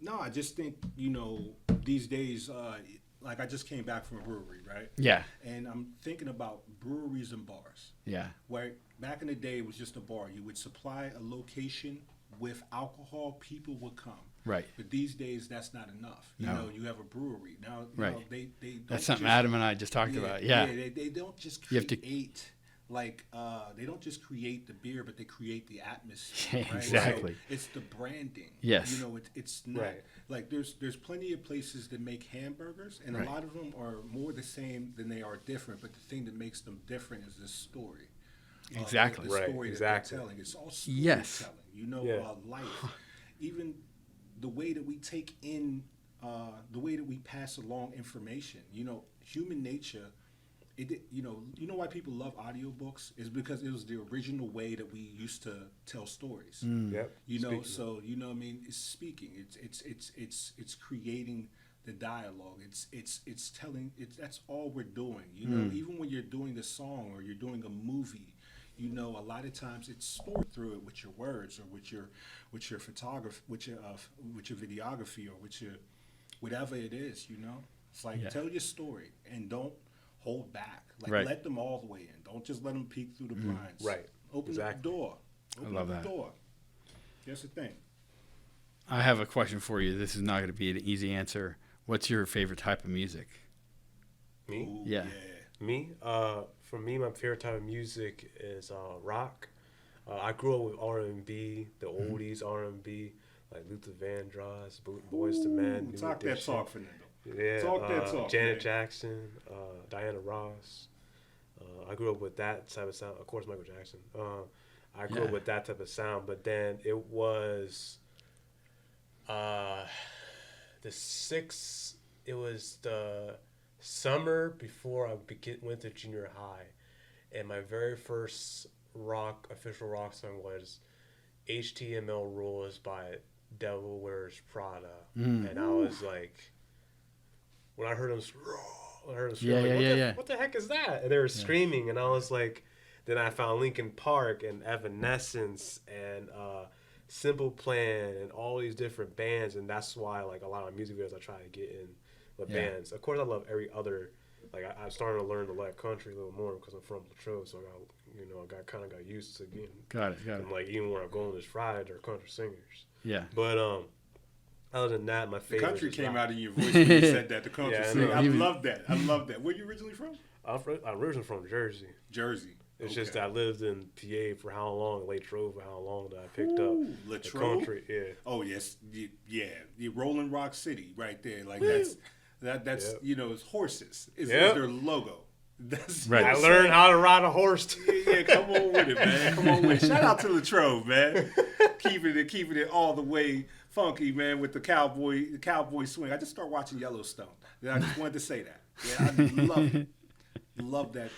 No, I just think these days, like I just came back from a brewery, right? Yeah. And I'm thinking about breweries and bars. Yeah. Where back in the day it was just a bar. You would supply a location with alcohol, people would come. Right. But these days that's not enough. You know, you have a brewery now. Right. They don't That's something just, Adam and I just talked about. Yeah. They don't just You have to- create. They don't just create the beer, but they create the atmosphere. Yeah, right? exactly. So it's the branding. Yes. It's not Right. like there's plenty of places that make hamburgers, and Right. a lot of them are more the same than they are different. But the thing that makes them different is the story. Exactly. The Right, story exactly. that they're telling. It's all storytelling. Yes. Yeah. Life. Even the way that we take in, the way that we pass along information. Human nature. You know why people love audiobooks is because it was the original way that we used to tell stories. Yep. What Speaking. I mean, it's speaking. It's creating the dialogue. It's telling. That's all we're doing. Even when you're doing the song or you're doing a movie, a lot of times it's stored through it with your words or with your photography, with your videography or with your whatever it is. It's like tell your story and don't hold back. Right. Let them all the way in. Don't just let them peek through the blinds. Right. Open Exactly. the door. Open love the that. door. That's the thing. I have a question for you. This is not going to be an easy answer. What's your favorite type of music? Me? Ooh, Yeah. Me? For me, my favorite type of music is rock. I grew up with R&B, the oldies R&B, like Luther Vandross, Boyz II Men, New Talk that Edition. talk, Fernando. Yeah, Talk that talk, Janet man. Jackson, Diana Ross. I grew up with that type of sound. Of course, Michael Jackson. I grew up with that type of sound, but then it was the summer before I went to junior high, and my very first official rock song was HTML Rules by Devil Wears Prada, and I was like, when I heard them scream, what the heck is that? And they were screaming, and I was like, then I found Linkin Park and Evanescence and Simple Plan and all these different bands, and that's why like a lot of music videos I try to get in with bands. Of course, I love every other. Like I started to learn to like country a little more because I'm from Latrobe, so I got used to getting. Got it. And like even when I go on this Friday, they're country singers. Yeah. But other than that, my The favorite. country is came rock. out in your voice when you said that. The country Yeah, I sing. know. I love that. I love that. Where you originally from? I'm originally from Jersey. Jersey. It's just that I lived in PA for how long, Latrobe for how long that I picked up the Latrobe? country. Yeah. Oh yes, the Rolling Rock City right there. Like that's Yep. It's horses. Is Yep. their logo. That's Right. I learned how to ride a horse. Too. Yeah, come on with it, man. Come on with it. Shout out to Latrobe, man. keeping it all the way funky, man, with the cowboy swing. I just started watching Yellowstone. I just wanted to say that. Yeah, I love it. Love that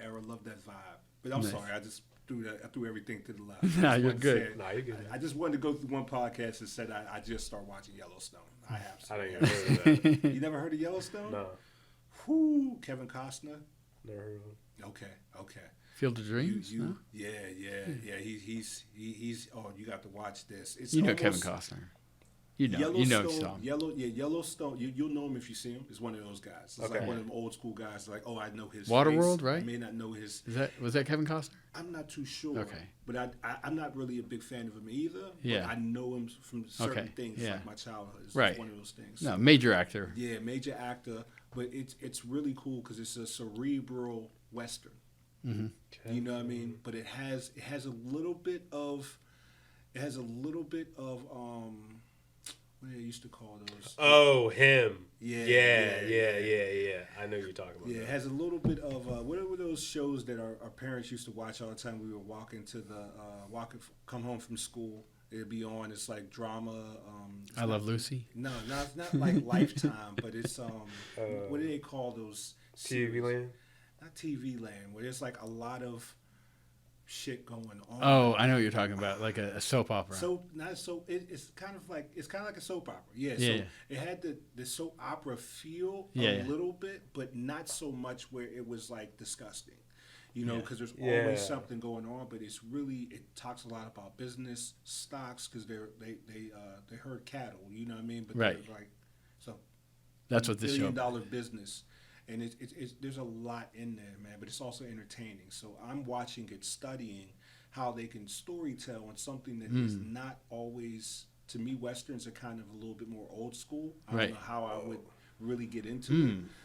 era. Love that vibe. But I'm sorry, I just threw everything to the left. Nah, you're good. Nah, you're good. I just wanted to go through one podcast and said I just started watching Yellowstone. I have to. I didn't even heard of that. You never heard of Yellowstone? No, Whoo, Kevin Costner. never heard of it. Okay. Field of Dreams? No? Yeah. He's. Oh, you got to watch this. It's You know almost, Kevin Costner. You know Tom. Yellowstone. You'll know him if you see him. It's one of those guys. It's Okay. like one of them old school guys. Like, oh, I know his Waterworld, face. right? I may not know his. Was that Kevin Costner? I'm not too sure. Okay. But I'm not really a big fan of him either. Yeah. But I know him from certain Okay, things, yeah. like my childhood. It's Right. one of those things. No, major actor. Yeah, major actor. But it's really cool because it's a cerebral western. Mm-hmm. You know what I mean? But it has a little bit of what do they used to call those? Oh, him. Yeah. I know you're talking about. Yeah, it that. has a little bit of what were those shows that our parents used to watch all the time? We were walking to the come home from school. It'd be on. It's like drama. I Love Lucy. No, it's not like Lifetime, but it's what do they call those? TV series? Land. Not TV Land, where there's like a lot of shit going on. Oh, I know what you're talking about, like a soap opera. It's kind of like a soap opera. Yeah. Yeah, So yeah. it had the soap opera feel Yeah. a little bit, but not so much where it was like disgusting. You know, Yeah. because there's Yeah. always something going on, but it talks a lot about business, stocks, because they herd cattle. You know what I mean? But Right. they're like, so That's what this show. $1 billion business. And it's there's a lot in there, man, but it's also entertaining. So I'm watching it, studying how they can storytell on something that is not always, to me, Westerns are kind of a little bit more old school. I Right. don't know how I would really get into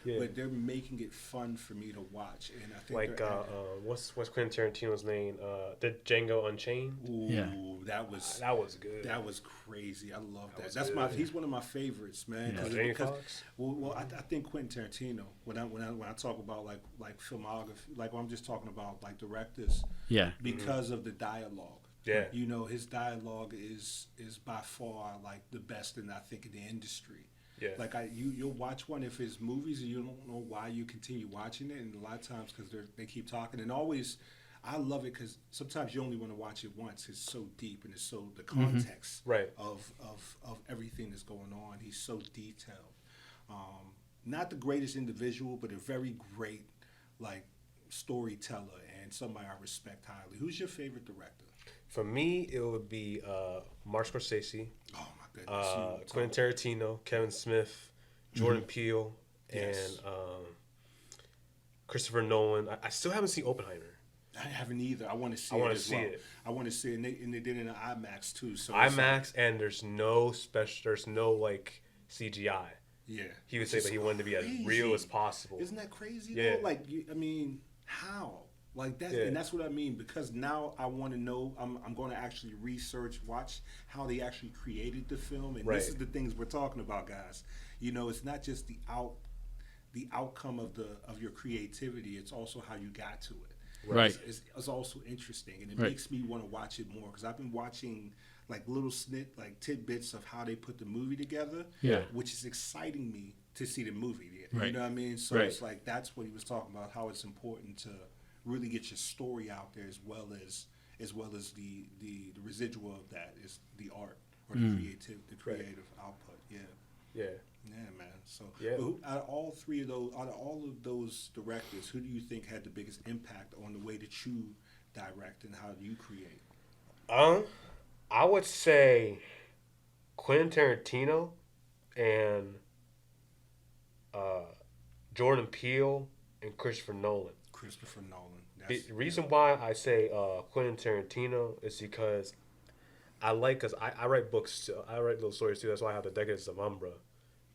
it, Yeah. but they're making it fun for me to watch. And I think Like they're what's Quentin Tarantino's name? The Django Unchained. ooh, Yeah. that was good. That was crazy. I love that. was That's good. he's one of my favorites, man. Yeah. 'Cause Jamie because- Foxx? Well, I think Quentin Tarantino. When I talk about like filmography, like when I'm just talking about like directors, Yeah. because of the dialogue. Yeah. You know, his dialogue is by far like the best in the industry. Yeah. Like you'll watch one of his movies and you don't know why you continue watching it, and a lot of times because they keep talking, and always I love it because sometimes you only want to watch it once. It's so deep and it's so the context Right. of everything that's going on. He's so detailed. Not the greatest individual, but a very great like storyteller and somebody I respect highly. Who's your favorite director? For me, it would be Martin Scorsese, Oh my goodness. Quentin Tarantino, Kevin Smith, Jordan Peele, Yes. and Christopher Nolan. I still haven't seen Oppenheimer. I haven't either. I want to see I it wanna as see well. it. I want to see it, and they did it in IMAX too. So it's IMAX, and there's no like CGI. yeah. He would Which say is that he wanted to be as crazy. real as possible. Isn't that crazy? Yeah. Though? Like, I mean, how? Like that, Yeah. and that's what I mean. Because now I want to know. I'm going to actually research, watch how they actually created the film, and Right. this is the things we're talking about, guys. You know, it's not just the outcome of your creativity. It's also how you got to it. Right. It's also interesting, and it Right. makes me want to watch it more because I've been watching like little tidbits of how they put the movie together. Yeah. Which is exciting me to see the movie. Right. You know what I mean? So Right. it's like that's what he was talking about. How it's important to really get your story out there as well as the residual of that is the art or the creative output. Yeah. Yeah. Yeah, man. So, Yeah. but out of all of those directors, who do you think had the biggest impact on the way that you direct and how you create? I would say Quentin Tarantino and Jordan Peele and Christopher Nolan. Christopher Nolan. The reason why I say Quentin Tarantino is because I write books too. I write little stories too. That's why I have The Decades of Umbra.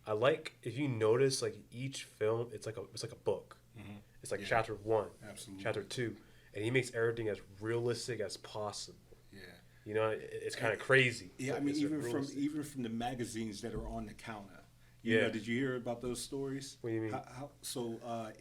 I like, if you notice, like each film, it's like a book. Mm-hmm. It's like Yeah. chapter 1, Absolutely. chapter 2, and he makes everything as realistic as possible. Yeah. You know, it's kind of crazy. Yeah, I Like, mean, it's even realistic. from the magazines that are on the counter. You Yeah. know, did you hear about those stories? What do you mean?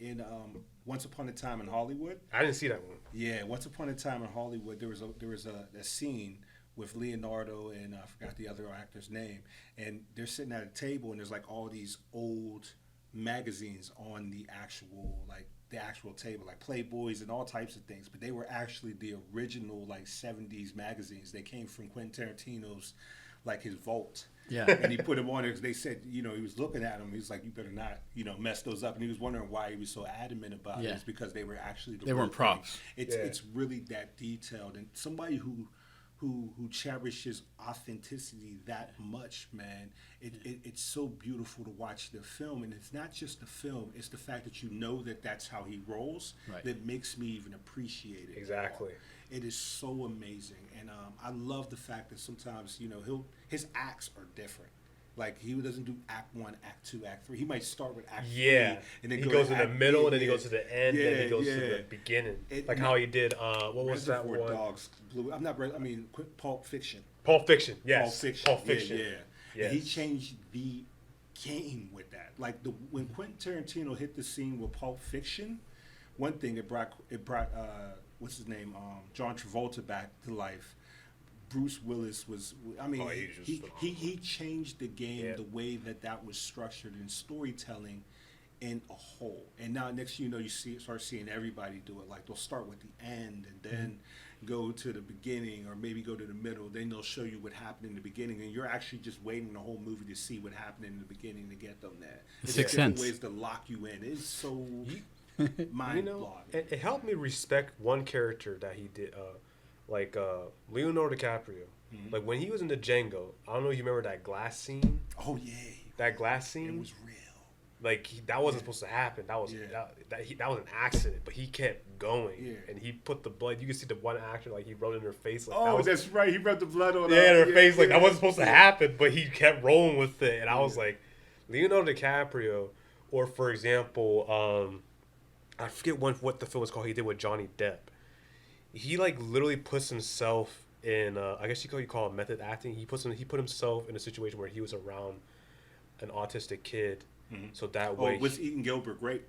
In Once Upon a Time in Hollywood. I didn't see that one. Yeah, Once Upon a Time in Hollywood, there was a scene with Leonardo and I forgot the other actor's name, and they're sitting at a table and there's like all these old magazines on the actual like the actual table, like Playboys and all types of things. But they were actually the original like 70s magazines. They came from Quentin Tarantino's, like his vault. Yeah. And he put them on there because they said, he was looking at them. He was like, you better not, mess those up. And he was wondering why he was so adamant about it. It's because they were actually they weren't props. It's really that detailed. And somebody who cherishes authenticity that much, man, it's so beautiful to watch the film. And it's not just the film, it's the fact that that's how he rolls that makes me even appreciate it. Exactly. More. It is so amazing. And I love the fact that sometimes, his acts are different. Like, he doesn't do act 1, act 2, act 3. He might start with act 3. And then he goes to the middle, and then he goes to the end, and then he goes to the beginning. How he did, what was that one? Dogs, Blue. Pulp Fiction. Pulp Fiction, yes. Pulp Fiction. Yeah. And he changed the game with that. Like, when Quentin Tarantino hit the scene with Pulp Fiction, one thing, it brought what's his name? John Travolta back to life. Bruce Willis was, he changed the game, the way that was structured in storytelling in a whole. And now next you start seeing everybody do it. Like, they'll start with the end and then go to the beginning, or maybe go to the middle. Then they'll show you what happened in the beginning, and you're actually just waiting the whole movie to see what happened in the beginning to get them there. Sixth Sense. Ways to lock you in. It's so mind-blowing. It helped me respect one character that he did, like Leonardo DiCaprio. Mm-hmm. Like, when he was in the Django, I don't know if you remember that glass scene. Oh yeah, that glass scene. It was real. Like, that wasn't supposed to happen. That was that was an accident. But he kept going, and he put the blood. You can see the one actor, like, he rubbed in her face. Like, that's right. He rubbed the blood on. In her face. Like, that wasn't supposed to happen, but he kept rolling with it. And I was like, Leonardo DiCaprio, or for example, I forget what the film was called. He did with Johnny Depp. He, like, literally puts himself in, I guess you call it method acting. He put himself in a situation where he was around an autistic kid, so that way. Was Eaton Gilbert great?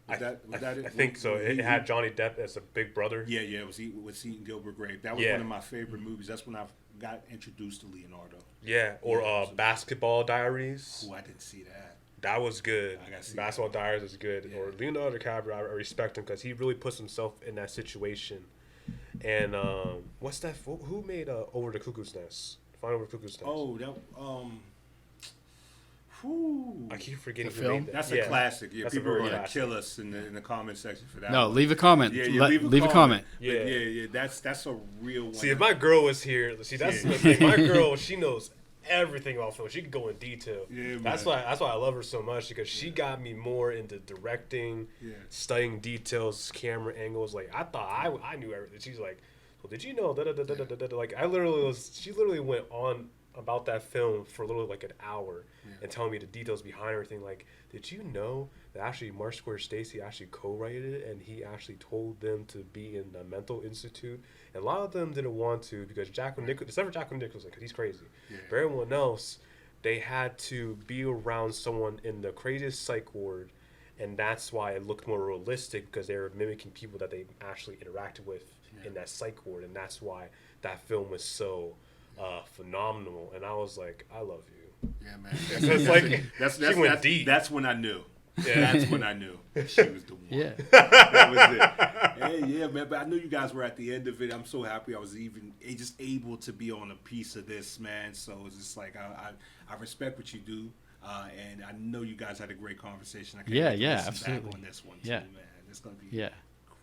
I think so. It had Johnny Depp as a big brother. Yeah. It was Eaton Gilbert great? That was one of my favorite movies. That's when I got introduced to Leonardo. Yeah, or Basketball Diaries. Oh, I didn't see that. That was good. Basketball Diaries is good. Yeah. Or Leonardo DiCaprio, I respect him because he really puts himself in that situation. And what's that? Who made Over the Cuckoo's Nest? Find Over the Cuckoo's Nest. Oh, that. I keep forgetting who made that. That's a classic. Yeah, people are going to kill us in the comment section for that. No, one. Leave a comment. Yeah, leave a comment. Yeah. That's a real one. See, if my girl was here, that's the thing. My girl, she knows everything about film. She can go in detail. Yeah, that's why I love her so much, because she got me more into directing, studying details, camera angles. Like, I thought I knew everything. She's like, well, did you know? Like, she literally went on about that film for literally like an hour and telling me the details behind everything. Like, did you know that actually Martin Scorsese actually co-wrote it, and he actually told them to be in the mental institute, and a lot of them didn't want to because except for Jack Nicholson, because he's crazy. But everyone else, they had to be around someone in the craziest psych ward, and that's why it looked more realistic, because they were mimicking people that they actually interacted with in that psych ward, and that's why that film was so phenomenal. And I was like, I love you. Yeah, man. It's like, she went deep. That's when I knew. Yeah. That's when I knew she was the one. Yeah. That was it. Hey, yeah, man. But I knew you guys were at the end of it. I'm so happy I was even just able to be on a piece of this, man. So it's just like, I respect what you do. And I know you guys had a great conversation. I can't absolutely. Back on this one too, man. It's going to be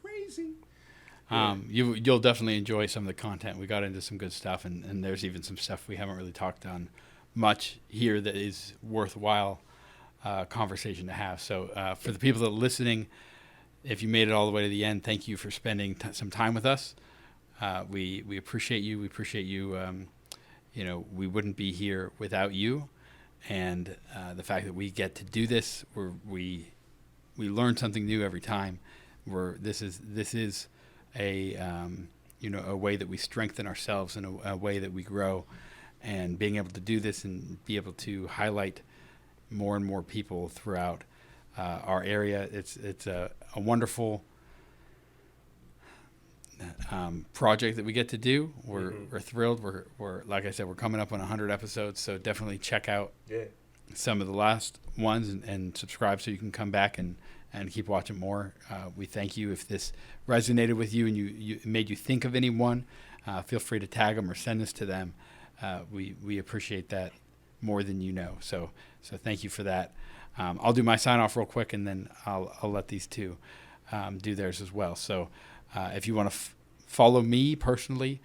crazy. You'll definitely enjoy some of the content. We got into some good stuff, and there's even some stuff we haven't really talked on much here that is worthwhile conversation to have. So for the people that are listening, if you made it all the way to the end, thank you for spending some time with us. We appreciate you. We appreciate you. We wouldn't be here without you, and the fact that we get to do this, we learn something new every time. This is a way that we strengthen ourselves, and a way that we grow, and being able to do this and be able to highlight more and more people throughout our area. It's a wonderful project that we get to do. We're thrilled. We're like I said, we're coming up on 100 episodes, so definitely check out some of the last ones and subscribe so you can come back and and keep watching more. We thank you. If this resonated with you and you made you think of anyone, feel free to tag them or send this to them. We appreciate that more than you know. So thank you for that. I'll do my sign off real quick, and then I'll let these two do theirs as well. So if you want to follow me personally,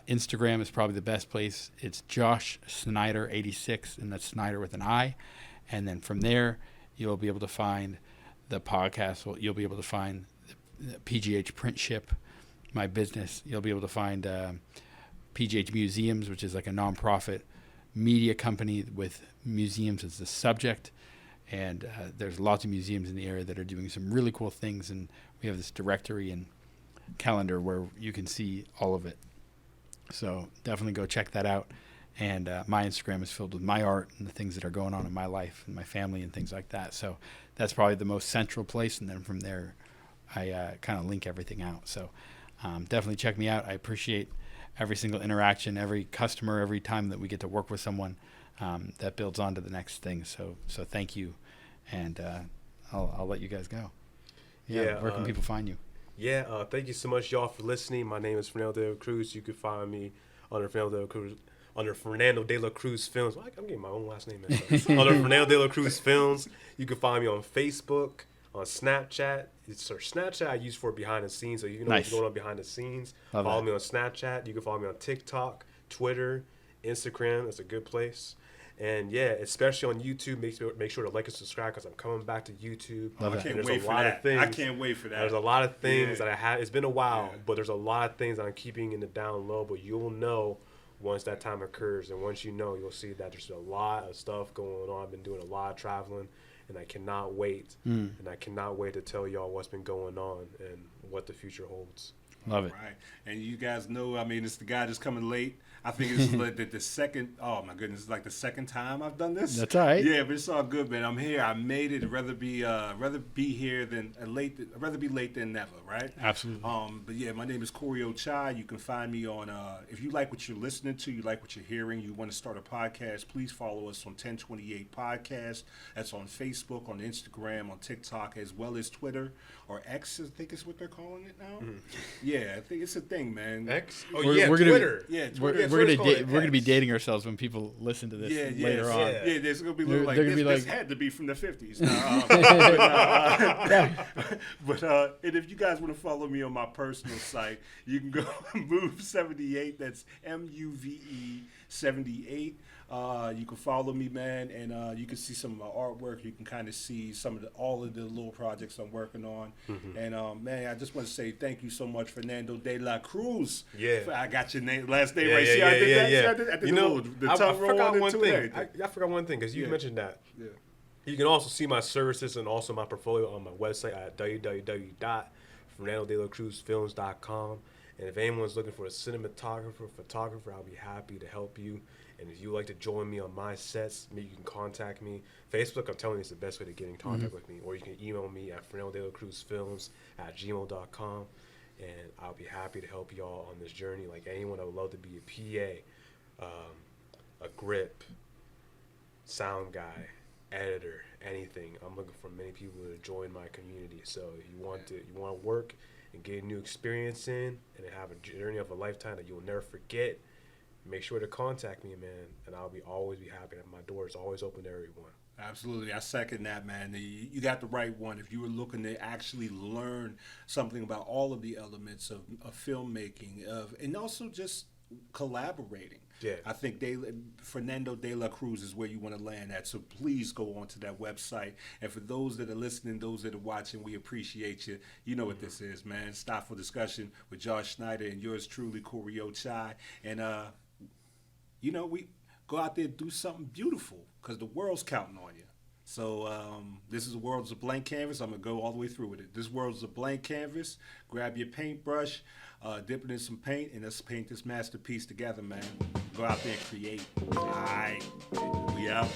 Instagram is probably the best place. It's Josh Snyder 86, and that's Snyder with an I. And then from there, you'll be able to find the podcast. You'll be able to find the PGH Print Ship, my business. You'll be able to find PGH Museums, which is like a nonprofit media company with museums as the subject. And there's lots of museums in the area that are doing some really cool things. And we have this directory and calendar where you can see all of it. So definitely go check that out. And my Instagram is filled with my art and the things that are going on in my life and my family and things like that. So that's probably the most central place. And then from there, I kind of link everything out. So definitely check me out. I appreciate every single interaction, every customer, every time that we get to work with someone. That builds on to the next thing. So thank you. And I'll let you guys go. Yeah, where can people find you? Yeah, thank you so much, y'all, for listening. My name is Fernando De La Cruz. You can find me under Fernando De La Cruz Films. Well, I'm getting my own last name. Under Fernando De La Cruz Films. You can find me on Facebook, on Snapchat. Snapchat I use for behind the scenes, so you know what's going on behind the scenes. Follow me on Snapchat. You can follow me on TikTok, Twitter, Instagram. That's a good place. And yeah, especially on YouTube, make sure to like and subscribe because I'm coming back to YouTube. I can't wait for that. I can't wait for that. There's a lot of things that I have. It's been a while, but there's a lot of things I'm keeping in the down low. But you'll know once that time occurs, and once you know, you'll see that there's a lot of stuff going on. I've been doing a lot of traveling, and I cannot wait. And I cannot wait to tell y'all what's been going on and what the future holds. Love it. Right. And you guys know, I mean, it's the guy that's coming late. I think it's like the second, oh my goodness, it's like the second time I've done this. That's all right. Yeah, but it's all good, man. I'm here. I made it. Rather be here than late. Rather be late than never, right? Absolutely. But yeah, my name is Corey Ochai. You can find me on, if you like what you're listening to, you like what you're hearing, you want to start a podcast, please follow us on 1028 Podcast. That's on Facebook, on Instagram, on TikTok, as well as Twitter, or X, I think is what they're calling it now. Mm-hmm. Yeah, I think it's a thing, man. X? Oh, we're Twitter. We're gonna be dating ourselves when people listen to this later on. Yeah, there's gonna be little like this had to be from the 50s. And if you guys want to follow me on my personal site, you can go Move78. That's MUVE 78. You can follow me, man, and you can see some of my artwork. You can kind of see all of the little projects I'm working on. Mm-hmm. And man, I just want to say thank you so much, Fernando De La Cruz. Yeah, I got your last name right. See, I did that. I did I forgot one thing. I forgot one thing because you mentioned that. Yeah. You can also see my services and also my portfolio on my website at www.fernandodelacruzfilms.com. And if anyone's looking for a cinematographer, photographer, I'll be happy to help you. And if you'd like to join me on my sets, maybe you can contact me. Facebook, I'm telling you, is the best way to get in contact with me. Or you can email me at fernandodelacruzfilms@gmail.com. And I'll be happy to help y'all on this journey. Like anyone, I would love to be a PA, a grip, sound guy, editor, anything. I'm looking for many people to join my community. So if you want to work and get a new experience in and have a journey of a lifetime that you'll never forget, make sure to contact me, man, and I'll always be happy. My door is always open to everyone. Absolutely. I second that, man. You got the right one. If you were looking to actually learn something about all of the elements of filmmaking, and also just collaborating. Yeah. I think Fernando De La Cruz is where you want to land at. So please go on to that website. And for those that are listening, those that are watching, we appreciate you. You know what this is, man. Stop for discussion with Josh Snyder and yours truly, Corey Ochai. And, we go out there and do something beautiful because the world's counting on you. So this is the world's a blank canvas. I'm going to go all the way through with it. This world's a blank canvas. Grab your paintbrush, dip it in some paint, and let's paint this masterpiece together, man. Go out there and create. All right. We out.